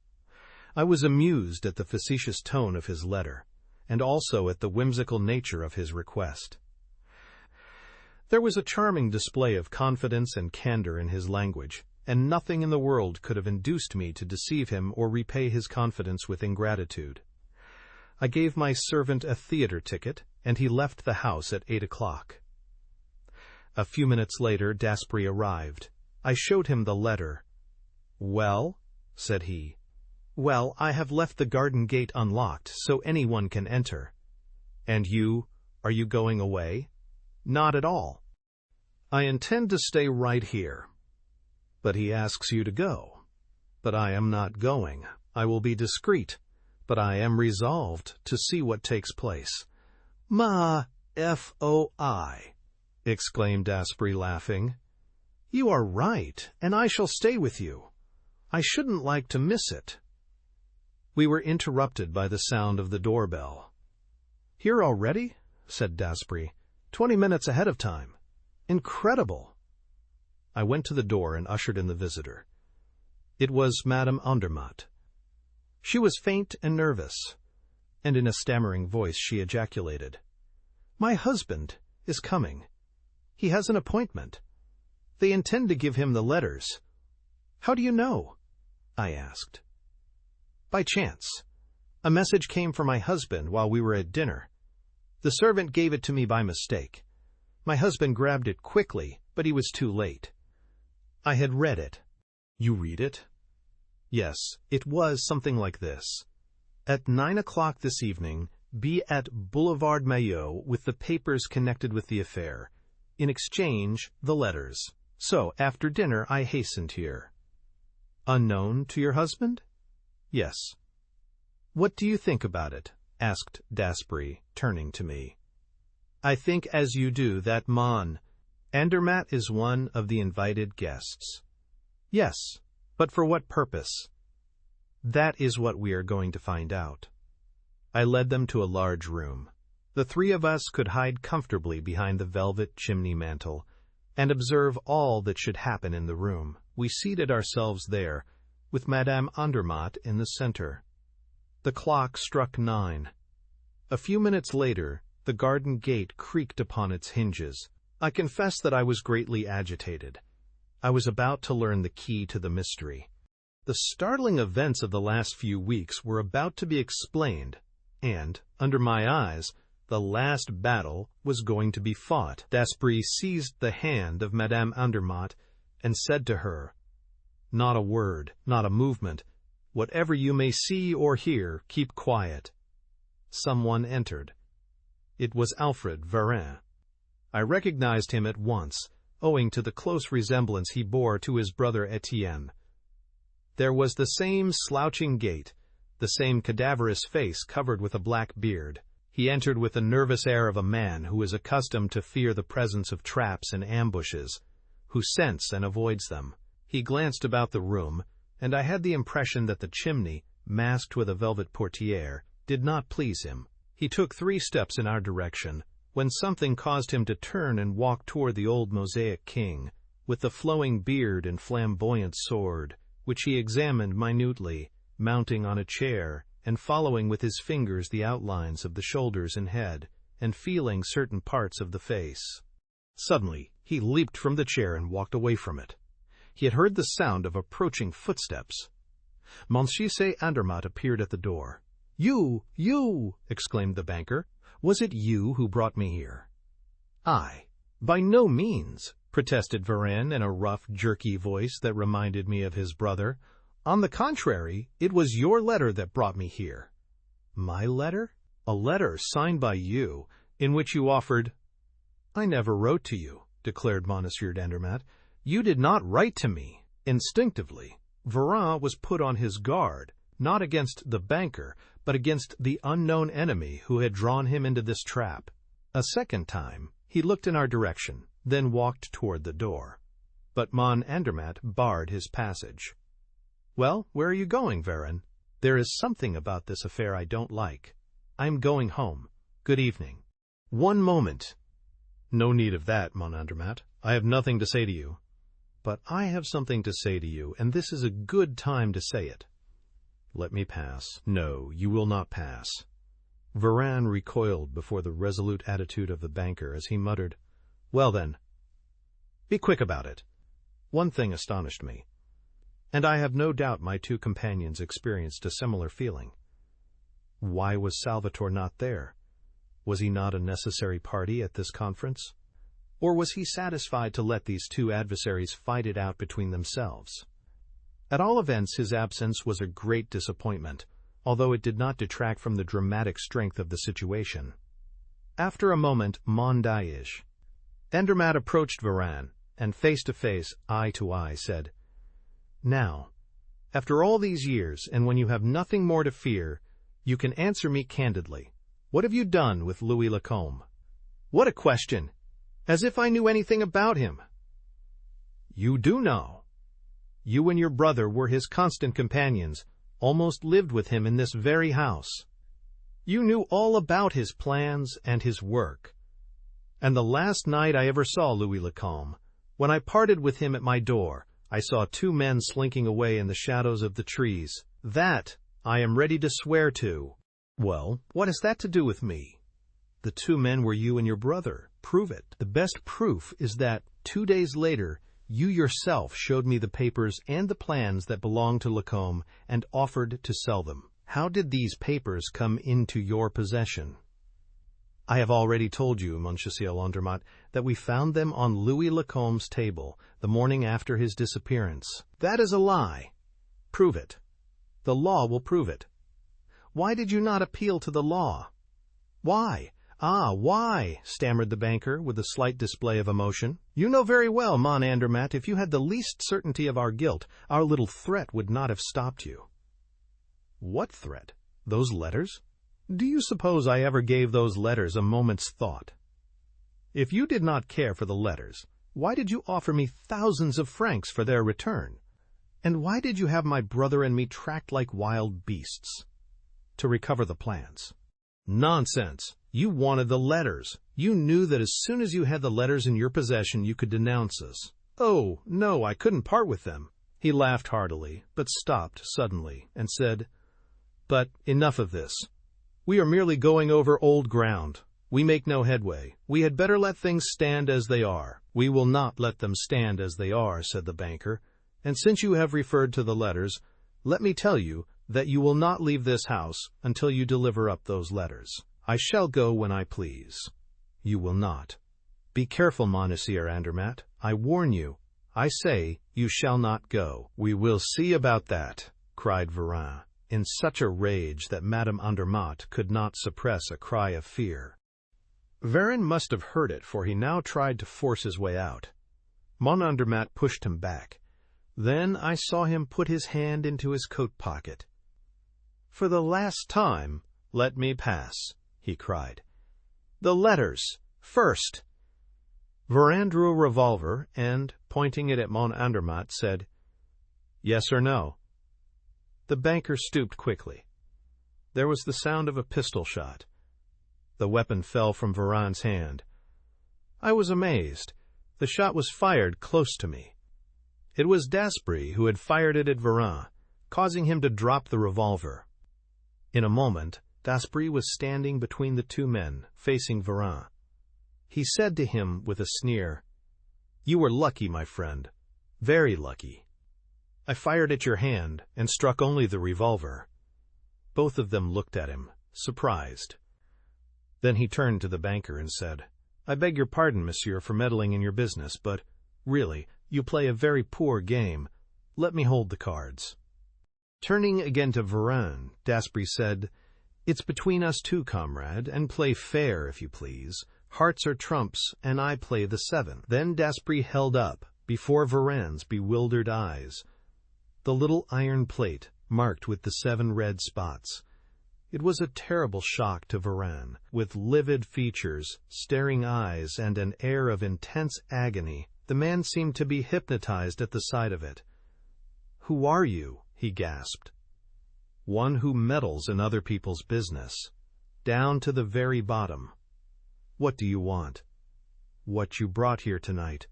I was amused at the facetious tone of his letter, and also at the whimsical nature of his request. There was a charming display of confidence and candor in his language, and nothing in the world could have induced me to deceive him or repay his confidence with ingratitude. I gave my servant a theater ticket, and he left the house at 8 o'clock. A few minutes later, Daspry arrived. I showed him the letter. "Well?" said he. "Well, I have left the garden gate unlocked, so anyone can enter." "And you? Are you going away?" "Not at all. I intend to stay right here." "But he asks you to go." "But I am not going. I will be discreet, but I am resolved to see what takes place." "Ma foi!" exclaimed Daspry, laughing. "You are right, and I shall stay with you. I shouldn't like to miss it." We were interrupted by the sound of the doorbell. "Here already?" said Daspry. 20 minutes ahead of time. Incredible!" I went to the door and ushered in the visitor. It was Madame Andermatt. She was faint and nervous, and in a stammering voice she ejaculated, "My husband is coming. He has an appointment. They intend to give him the letters." "How do you know?" I asked. "By chance. A message came for my husband while we were at dinner. The servant gave it to me by mistake. My husband grabbed it quickly, but he was too late. I had read it." "You read it?" "Yes, it was something like this. At 9 o'clock this evening, be at Boulevard Maillot with the papers connected with the affair. In exchange, the letters. So, after dinner, I hastened here." "Unknown to your husband?" "Yes." "What do you think about it?" asked Daspry, turning to me. "I think as you do that Andermatt is one of the invited guests." "Yes, but for what purpose?" "That is what we are going to find out." I led them to a large room. The three of us could hide comfortably behind the velvet chimney mantel and observe all that should happen in the room. We seated ourselves there, with Madame Andermatt in the center. The clock struck 9. A few minutes later, the garden gate creaked upon its hinges. I confess that I was greatly agitated. I was about to learn the key to the mystery. The startling events of the last few weeks were about to be explained, and, under my eyes, the last battle was going to be fought. Daspry seized the hand of Madame Andermatt and said to her, "Not a word, not a movement. Whatever you may see or hear, keep quiet." Someone entered. It was Alfred Varin. I recognized him at once, owing to the close resemblance he bore to his brother Etienne. There was the same slouching gait, the same cadaverous face covered with a black beard. He entered with the nervous air of a man who is accustomed to fear the presence of traps and ambushes, who scents and avoids them. He glanced about the room, and I had the impression that the chimney, masked with a velvet portière, did not please him. He took 3 steps in our direction, when something caused him to turn and walk toward the old mosaic king, with the flowing beard and flamboyant sword, which he examined minutely, mounting on a chair and following with his fingers the outlines of the shoulders and head, and feeling certain parts of the face. Suddenly, he leaped from the chair and walked away from it. He had heard the sound of approaching footsteps. Monsieur Andermatt appeared at the door. You! Exclaimed the banker. Was it you who brought me here? I. By no means, protested Varenne in a rough, jerky voice that reminded me of his brother. On the contrary, it was your letter that brought me here. My letter? A letter signed by you, in which you offered— I never wrote to you, declared Monsieur Andermatt. You did not write to me. Instinctively, Varenne was put on his guard, not against the banker, but against the unknown enemy who had drawn him into this trap. A second time, he looked in our direction, then walked toward the door. But Mon Andermatt barred his passage. Well, where are you going, Varenne? There is something about this affair I don't like. I am going home. Good evening. One moment. No need of that, Mon Andermatt. I have nothing to say to you. But I have something to say to you, and this is a good time to say it. Let me pass. No, you will not pass. Varenne recoiled before the resolute attitude of the banker as he muttered, Well then, be quick about it. One thing astonished me, and I have no doubt my two companions experienced a similar feeling. Why was Salvator not there? Was he not a necessary party at this conference? Or was he satisfied to let these two adversaries fight it out between themselves? At all events, his absence was a great disappointment, although it did not detract from the dramatic strength of the situation. After a moment, mondayish, Andermatt approached Varenne, and face to face, eye to eye, said, Now, after all these years, and when you have nothing more to fear, you can answer me candidly. What have you done with Louis Lacombe? What a question! As if I knew anything about him. You do know. You and your brother were his constant companions, almost lived with him in this very house. You knew all about his plans and his work. And the last night I ever saw Louis Lacombe, when I parted with him at my door, I saw two men slinking away in the shadows of the trees. That I am ready to swear to. Well, what has that to do with me? The two men were you and your brother. Prove it. The best proof is that 2 days later, you yourself showed me the papers and the plans that belonged to Lacombe and offered to sell them. How did these papers come into your possession? I have already told you, Monsieur Andermatt, that we found them on Louis Lacombe's table the morning after his disappearance. That is a lie. Prove it. The law will prove it. Why did you not appeal to the law? Why? Why? Stammered the banker with a slight display of emotion. You know very well, Mon Andermatt, if you had the least certainty of our guilt, our little threat would not have stopped you. What threat? Those letters? Do you suppose I ever gave those letters a moment's thought? If you did not care for the letters, why did you offer me thousands of francs for their return? And why did you have my brother and me tracked like wild beasts? To recover the plans. Nonsense! You wanted the letters. You knew that as soon as you had the letters in your possession, you could denounce us. Oh, no, I couldn't part with them. He laughed heartily, but stopped suddenly and said, But enough of this. We are merely going over old ground. We make no headway. We had better let things stand as they are. We will not let them stand as they are, said the banker. And since you have referred to the letters, let me tell you that you will not leave this house until you deliver up those letters. I shall go when I please. You will not. Be careful, Monsieur Andermatt. I warn you. I say you shall not go. We will see about that, cried Varenne, in such a rage that Madame Andermatt could not suppress a cry of fear. Varenne must have heard it, for he now tried to force his way out. Mon Andermatt pushed him back. Then I saw him put his hand into his coat pocket. For the last time, let me pass, he cried. The letters, first. Varenne drew a revolver and, pointing it at Mon Andermatt, said, Yes or no? The banker stooped quickly. There was the sound of a pistol shot. The weapon fell from Varenne's hand. I was amazed. The shot was fired close to me. It was Daspry who had fired it at Varenne. causing him to drop the revolver. In a moment, Daspry was standing between the two men, facing Varenne. He said to him with a sneer, "You were lucky, my friend. Very lucky. I fired at your hand and struck only the revolver." Both of them looked at him, surprised. Then he turned to the banker and said, "I beg your pardon, monsieur, for meddling in your business, but, really, you play a very poor game. Let me hold the cards." Turning again to Varenne, Daspry said, "It's between us two, comrade, and play fair, if you please. Hearts are trumps, and I play the 7. Then Daspry held up, before Varenne's bewildered eyes, the little iron plate marked with the 7 red spots. It was a terrible shock to Varenne. With livid features, staring eyes, and an air of intense agony, the man seemed to be hypnotized at the sight of it. "Who are you?" he gasped. "One who meddles in other people's business, down to the very bottom. What do you want?" "What you brought here tonight."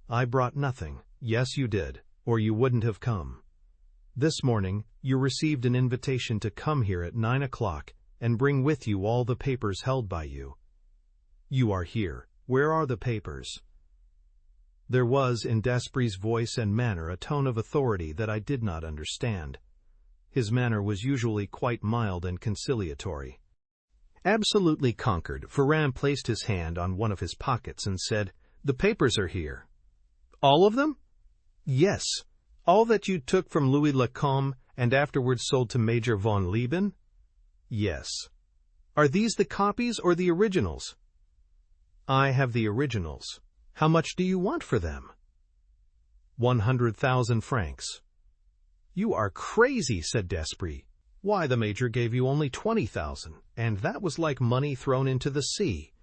"I brought nothing." "Yes, you did, or you wouldn't have come. This morning, you received an invitation to come here at 9 o'clock and bring with you all the papers held by you. You are here. Where are the papers?" There was in Daspry's voice and manner a tone of authority that I did not understand. His manner was usually quite mild and conciliatory. Absolutely conquered, Varenne placed his hand on one of his pockets and said, "The papers are here." "All of them?" "Yes. All that you took from Louis Lacombe and afterwards sold to Major von Lieben?" "Yes." "Are these the copies or the originals?" "I have the originals." "How much do you want for them?" 100,000 francs. "You are crazy," said Daspry. "Why, the Major gave you only 20,000, and that was like money thrown into the sea,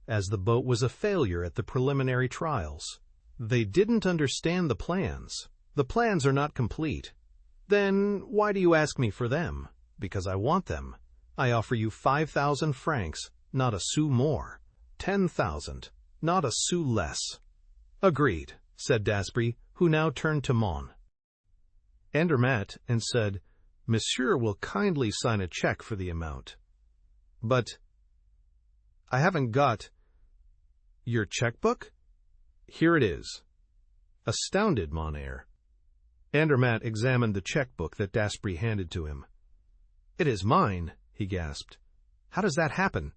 as the boat was a failure at the preliminary trials. They didn't understand the plans. The plans are not complete." "Then why do you ask me for them?" "Because I want them. I offer you 5,000 francs, not a sou more. 10,000, not a sou less." "Agreed," said Daspry, who now turned to Mon Andermatt and said, "Monsieur will kindly sign a check for the amount." "But I haven't got your checkbook?" "Here it is." Astounded, Mon Air, Andermatt examined the checkbook that Daspry handed to him. "It is mine," he gasped. "How does that happen?"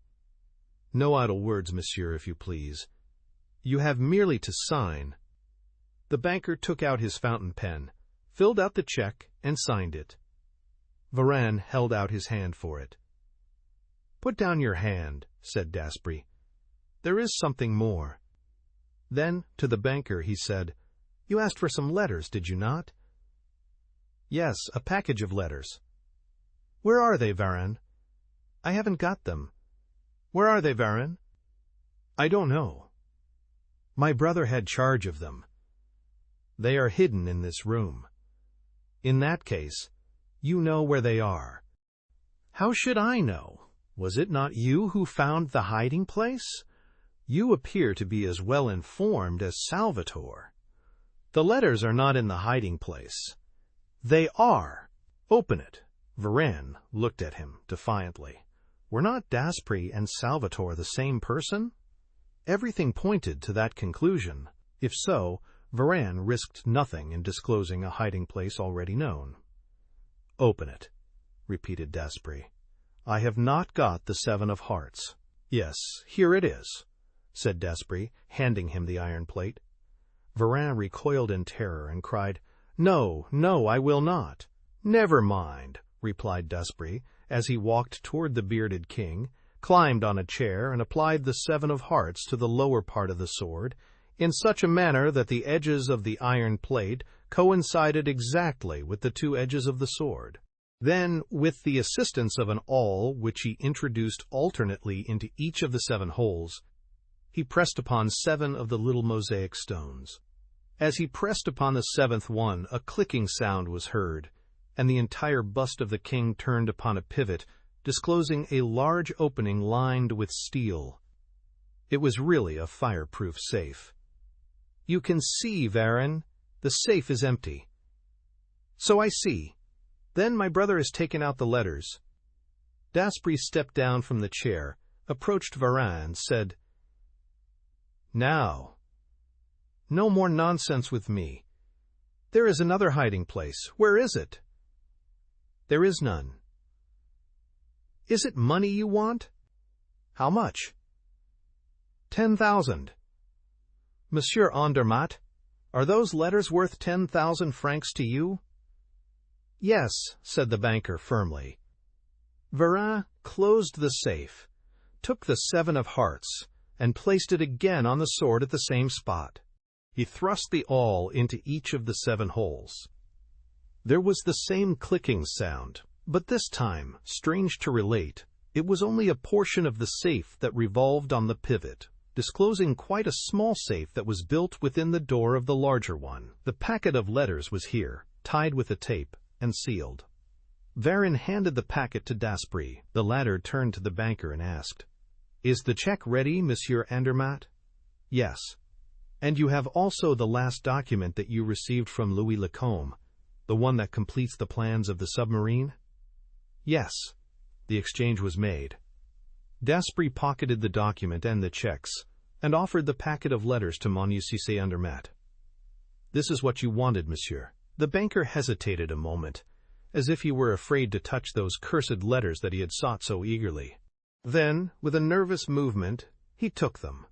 "No idle words, monsieur, if you please. You have merely to sign." The banker took out his fountain pen, filled out the check, and signed it. Varenne held out his hand for it. "Put down your hand," said Daspry. "There is something more." Then, to the banker, he said, "You asked for some letters, did you not?" "Yes, a package of letters." "Where are they, Varenne?" "I haven't got them." "Where are they, Varenne?" "I don't know. My brother had charge of them. They are hidden in this room." "In that case, you know where they are." "How should I know? Was it not you who found the hiding place? You appear to be as well informed as Salvator." "The letters are not in the hiding place." "They are. Open it." Varenne looked at him defiantly. Were not Daspry and Salvator the same person? Everything pointed to that conclusion. If so, Varenne risked nothing in disclosing a hiding place already known. "Open it," repeated Daspry. "I have not got the 7 of hearts." "Yes, here it is," said Daspry, handing him the iron plate. Varenne recoiled in terror and cried, "No, no, I will not." "Never mind," replied Daspry, as he walked toward the bearded king, climbed on a chair, and applied the 7 of hearts to the lower part of the sword, in such a manner that the edges of the iron plate coincided exactly with the 2 edges of the sword. Then, with the assistance of an awl which he introduced alternately into each of the 7 holes, he pressed upon 7 of the little mosaic stones. As he pressed upon the 7th one, a clicking sound was heard, and the entire bust of the king turned upon a pivot, disclosing a large opening lined with steel. It was really a fireproof safe. "You can see, Varenne, the safe is empty." "So I see. Then my brother has taken out the letters. Daspry stepped down from the chair, approached Varin, and said, "Now, no more nonsense with me. There is another hiding place. Where is it?" "There is none." "Is it money you want?" "How much?" 10,000. "Monsieur Andermatt, are those letters worth 10,000 francs to you?" "Yes," said the banker firmly. Varin closed the safe, took the 7 of hearts, and placed it again on the sword at the same spot. He thrust the awl into each of the 7 holes. There was the same clicking sound, but this time, strange to relate, it was only a portion of the safe that revolved on the pivot, disclosing quite a small safe that was built within the door of the larger one. The packet of letters was here, tied with a tape, and sealed. Varin handed the packet to Daspry. The latter turned to the banker and asked, "Is the check ready, Monsieur Andermatt?" "Yes." "And you have also the last document that you received from Louis Lacombe, the one that completes the plans of the submarine?" "Yes." The exchange was made. Daspry pocketed the document and the checks, and offered the packet of letters to Monsieur Andermatt. "This is what you wanted, monsieur." The banker hesitated a moment, as if he were afraid to touch those cursed letters that he had sought so eagerly. Then, with a nervous movement, he took them.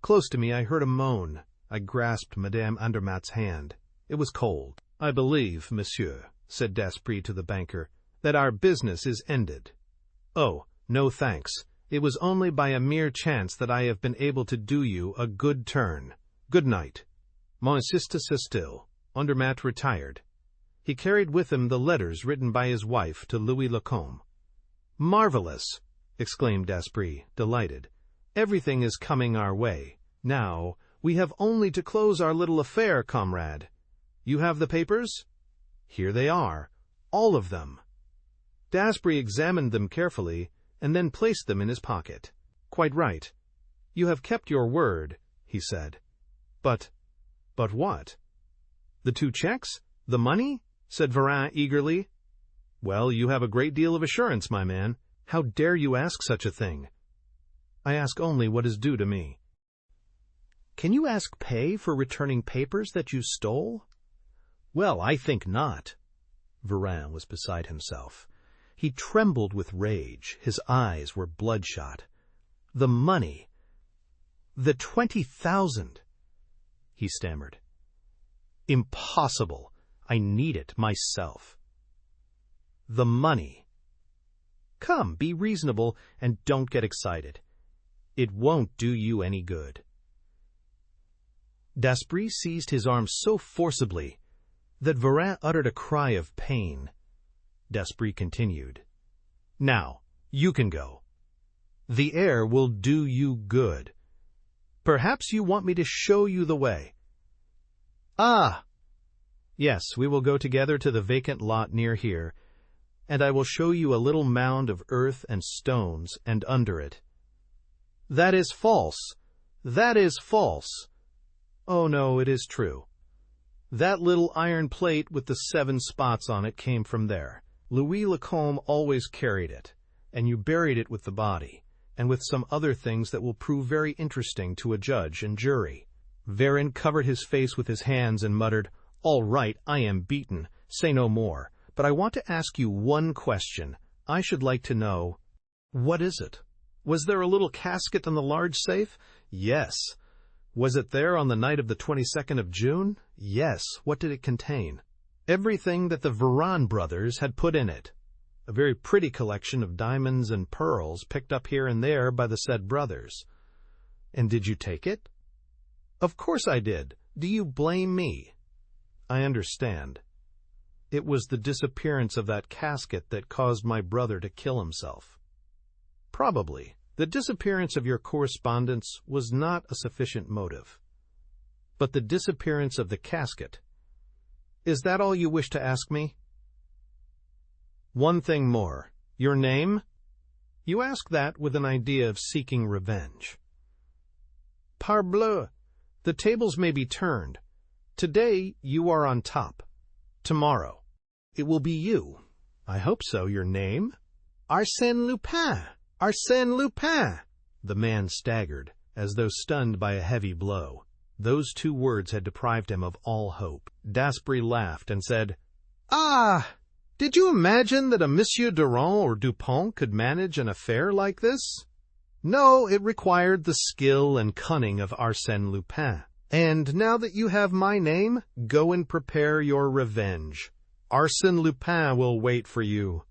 Close to me I heard a moan. I grasped Madame Andermatt's hand. It was cold. "I believe, monsieur," said Daspry to the banker, "that our business is ended." "Oh, no thanks. It was only by a mere chance that I have been able to do you a good turn. Good night." Mon assistant still. Andermatt retired. He carried with him the letters written by his wife to Louis Lacombe. "Marvelous!" exclaimed Daspry, delighted. "Everything is coming our way. Now, we have only to close our little affair, comrade. You have the papers?" "Here they are, all of them." Daspry examined them carefully, and then placed them in his pocket. "Quite right. You have kept your word," he said. But what? "The 2 checks? The money?" said Varin eagerly. "Well, you have a great deal of assurance, my man. How dare you ask such a thing?" "I ask only what is due to me." "Can you ask pay for returning papers that you stole?" "Well, I think not." Varin was beside himself. He trembled with rage. His eyes were bloodshot. "The money! The 20,000!" he stammered. "Impossible! I need it myself." "The money! Come, be reasonable and don't get excited. It won't do you any good." Daspry seized his arm so forcibly that Varin uttered a cry of pain. Daspry continued, "Now, you can go. The air will do you good. Perhaps you want me to show you the way." "Ah! Yes, we will go together to the vacant lot near here, and I will show you a little mound of earth and stones, and under it—" "That is false! That is false!" "Oh, no, it is true. That little iron plate with the 7 spots on it came from there. Louis Lacombe always carried it, and you buried it with the body, and with some other things that will prove very interesting to a judge and jury." Varin covered his face with his hands and muttered, "All right, I am beaten. Say no more. But I want to ask you one question. I should like to know—" "What is it?" "Was there a little casket in the large safe?" "Yes." "Was it there on the night of the 22nd of June?" "Yes." "What did it contain?" "Everything that the Varin brothers had put in it. A very pretty collection of diamonds and pearls picked up here and there by the said brothers." "And did you take it?" "Of course I did. Do you blame me?" "I understand. It was the disappearance of that casket that caused my brother to kill himself." "Probably. The disappearance of your correspondence was not a sufficient motive. But the disappearance of the casket— is that all you wish to ask me?" "One thing more. Your name?" "You ask that with an idea of seeking revenge." "Parbleu! The tables may be turned. Today you are on top. Tomorrow it will be you." "I hope so. Your name?" "Arsène Lupin! Arsène Lupin!" The man staggered, as though stunned by a heavy blow. Those 2 words had deprived him of all hope. Daspry laughed and said, "Ah! Did you imagine that a Monsieur Durand or Dupont could manage an affair like this? No, it required the skill and cunning of Arsène Lupin. And now that you have my name, go and prepare your revenge. Arsène Lupin will wait for you."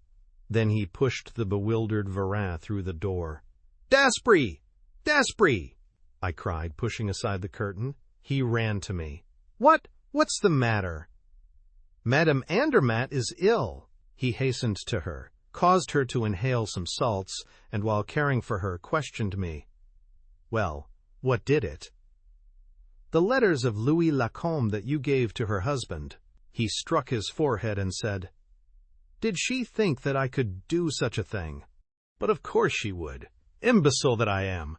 Then he pushed the bewildered Varin through the door. "Daspry! Daspry!" I cried, pushing aside the curtain. He ran to me. What's the matter?" "Madame Andermatt is ill." He hastened to her, caused her to inhale some salts, and while caring for her, questioned me. "Well, what did it?" "The letters of Louis Lacombe that you gave to her husband." He struck his forehead and said, "Did she think that I could do such a thing? But of course she would. Imbecile that I am!"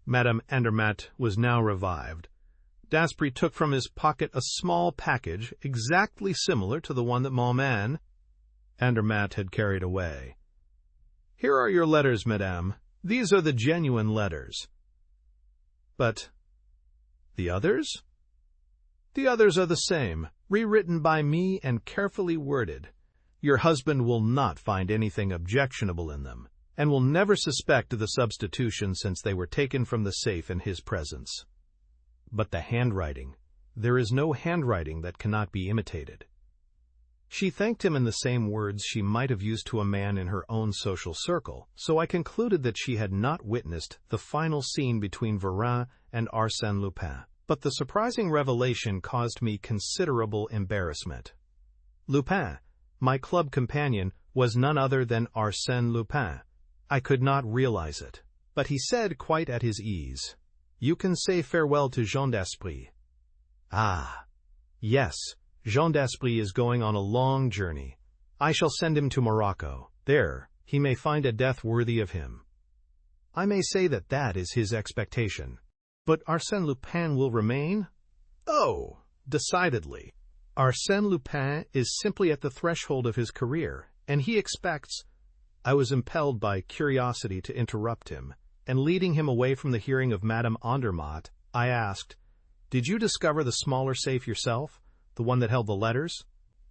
Madame Andermatt was now revived. Daspry took from his pocket a small package exactly similar to the one that Montman Andermatt had carried away. "Here are your letters, madame. These are the genuine letters." "But the others?" "The others are the same, rewritten by me and carefully worded. Your husband will not find anything objectionable in them, and will never suspect the substitution since they were taken from the safe in his presence. But the handwriting, there is no handwriting that cannot be imitated." She thanked him in the same words she might have used to a man in her own social circle, so I concluded that she had not witnessed the final scene between Varin and Arsène Lupin. But the surprising revelation caused me considerable embarrassment. Lupin, my club companion, was none other than Arsène Lupin. I could not realize it. But he said, quite at his ease, "You can say farewell to Jean Daspry." "Ah, yes, Jean Daspry is going on a long journey. I shall send him to Morocco. There he may find a death worthy of him. I may say that that is his expectation." "But Arsène Lupin will remain?" "Oh, decidedly. Arsène Lupin is simply at the threshold of his career, and he expects—" I was impelled by curiosity to interrupt him, and leading him away from the hearing of Madame Andermatt, I asked, "Did you discover the smaller safe yourself, the one that held the letters?"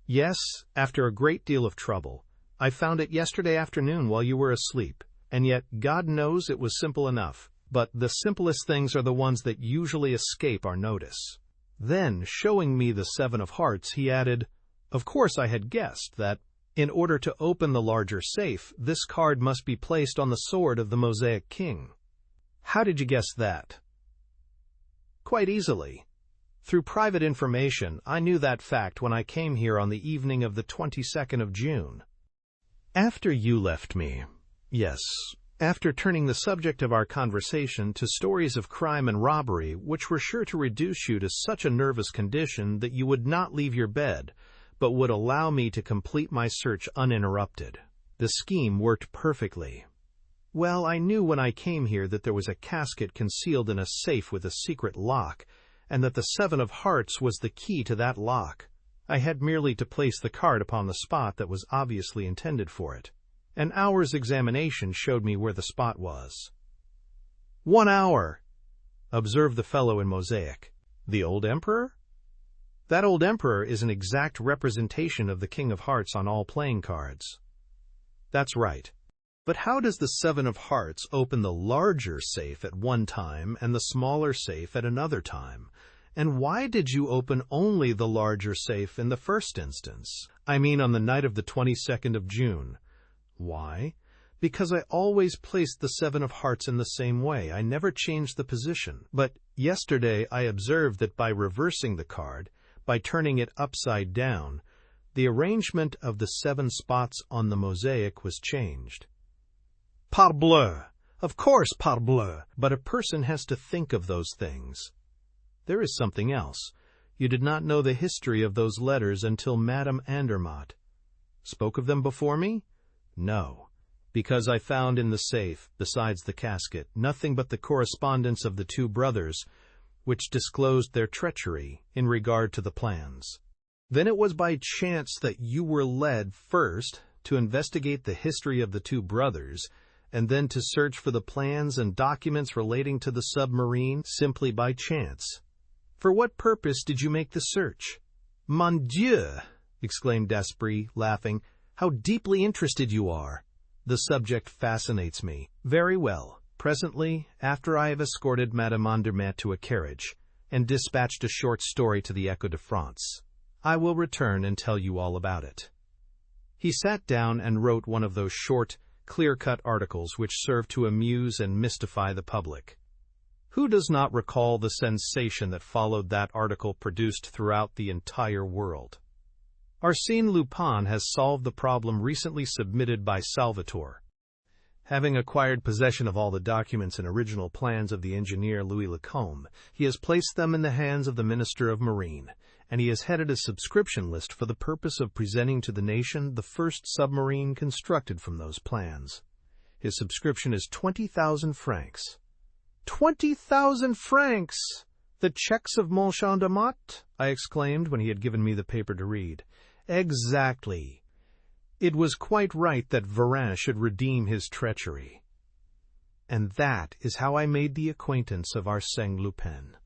"Yes, after a great deal of trouble. I found it yesterday afternoon while you were asleep, and yet God knows it was simple enough. But the simplest things are the ones that usually escape our notice." Then, showing me the 7 of hearts, he added, "Of course I had guessed that, in order to open the larger safe, this card must be placed on the sword of the Mosaic king." "How did you guess that?" "Quite easily. Through private information, I knew that fact when I came here on the evening of the 22nd of June. After you left me. Yes. After turning the subject of our conversation to stories of crime and robbery, which were sure to reduce you to such a nervous condition that you would not leave your bed, but would allow me to complete my search uninterrupted. The scheme worked perfectly. Well, I knew when I came here that there was a casket concealed in a safe with a secret lock, and that the 7 of hearts was the key to that lock. I had merely to place the card upon the spot that was obviously intended for it. An hour's examination showed me where the spot was." "1 hour!" observed the fellow in mosaic. "The old emperor?" "That old emperor is an exact representation of the King of Hearts on all playing cards." "That's right. But how does the 7 of hearts open the larger safe at one time and the smaller safe at another time? And why did you open only the larger safe in the first instance? I mean on the night of the 22nd of June. Why? Because I always placed the 7 of hearts in the same way. I never changed the position. But yesterday I observed that by reversing the card, by turning it upside down, the arrangement of the 7 spots on the mosaic was changed." "Parbleu! Of course, parbleu! But a person has to think of those things. There is something else. You did not know the history of those letters until Madame Andermatt spoke of them before me?" "No, because I found in the safe, besides the casket, nothing but the correspondence of the 2 brothers, which disclosed their treachery in regard to the plans." Then it was by chance that you were led first to investigate the history of the two brothers, and then to search for the plans and documents relating to the submarine simply by chance. For what purpose did you make the search?" "Mon Dieu!" exclaimed Daspry, laughing. "How deeply interested you are! The subject fascinates me." "Very well. Presently, after I have escorted Madame Andermatt to a carriage, and dispatched a short story to the Echo de France, I will return and tell you all about it." He sat down and wrote one of those short, clear-cut articles which serve to amuse and mystify the public. Who does not recall the sensation that followed that article produced throughout the entire world? Arsène Lupin has solved the problem recently submitted by Salvatore. Having acquired possession of all the documents and original plans of the engineer Louis Lacombe, he has placed them in the hands of the Minister of Marine, and he has headed a subscription list for the purpose of presenting to the nation the first submarine constructed from those plans. His subscription is 20,000 francs. 20,000 francs! The checks of Montchamp de Mott? I exclaimed when he had given me the paper to read. Exactly. It was quite right that Varin should redeem his treachery. And that is how I made the acquaintance of Arsène Lupin.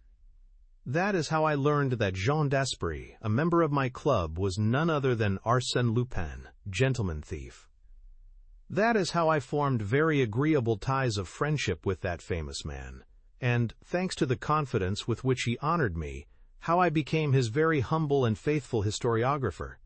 That is how I learned that Jean Daspry, a member of my club, was none other than Arsène Lupin, gentleman thief. That is how I formed very agreeable ties of friendship with that famous man, and, thanks to the confidence with which he honored me, how I became his very humble and faithful historiographer.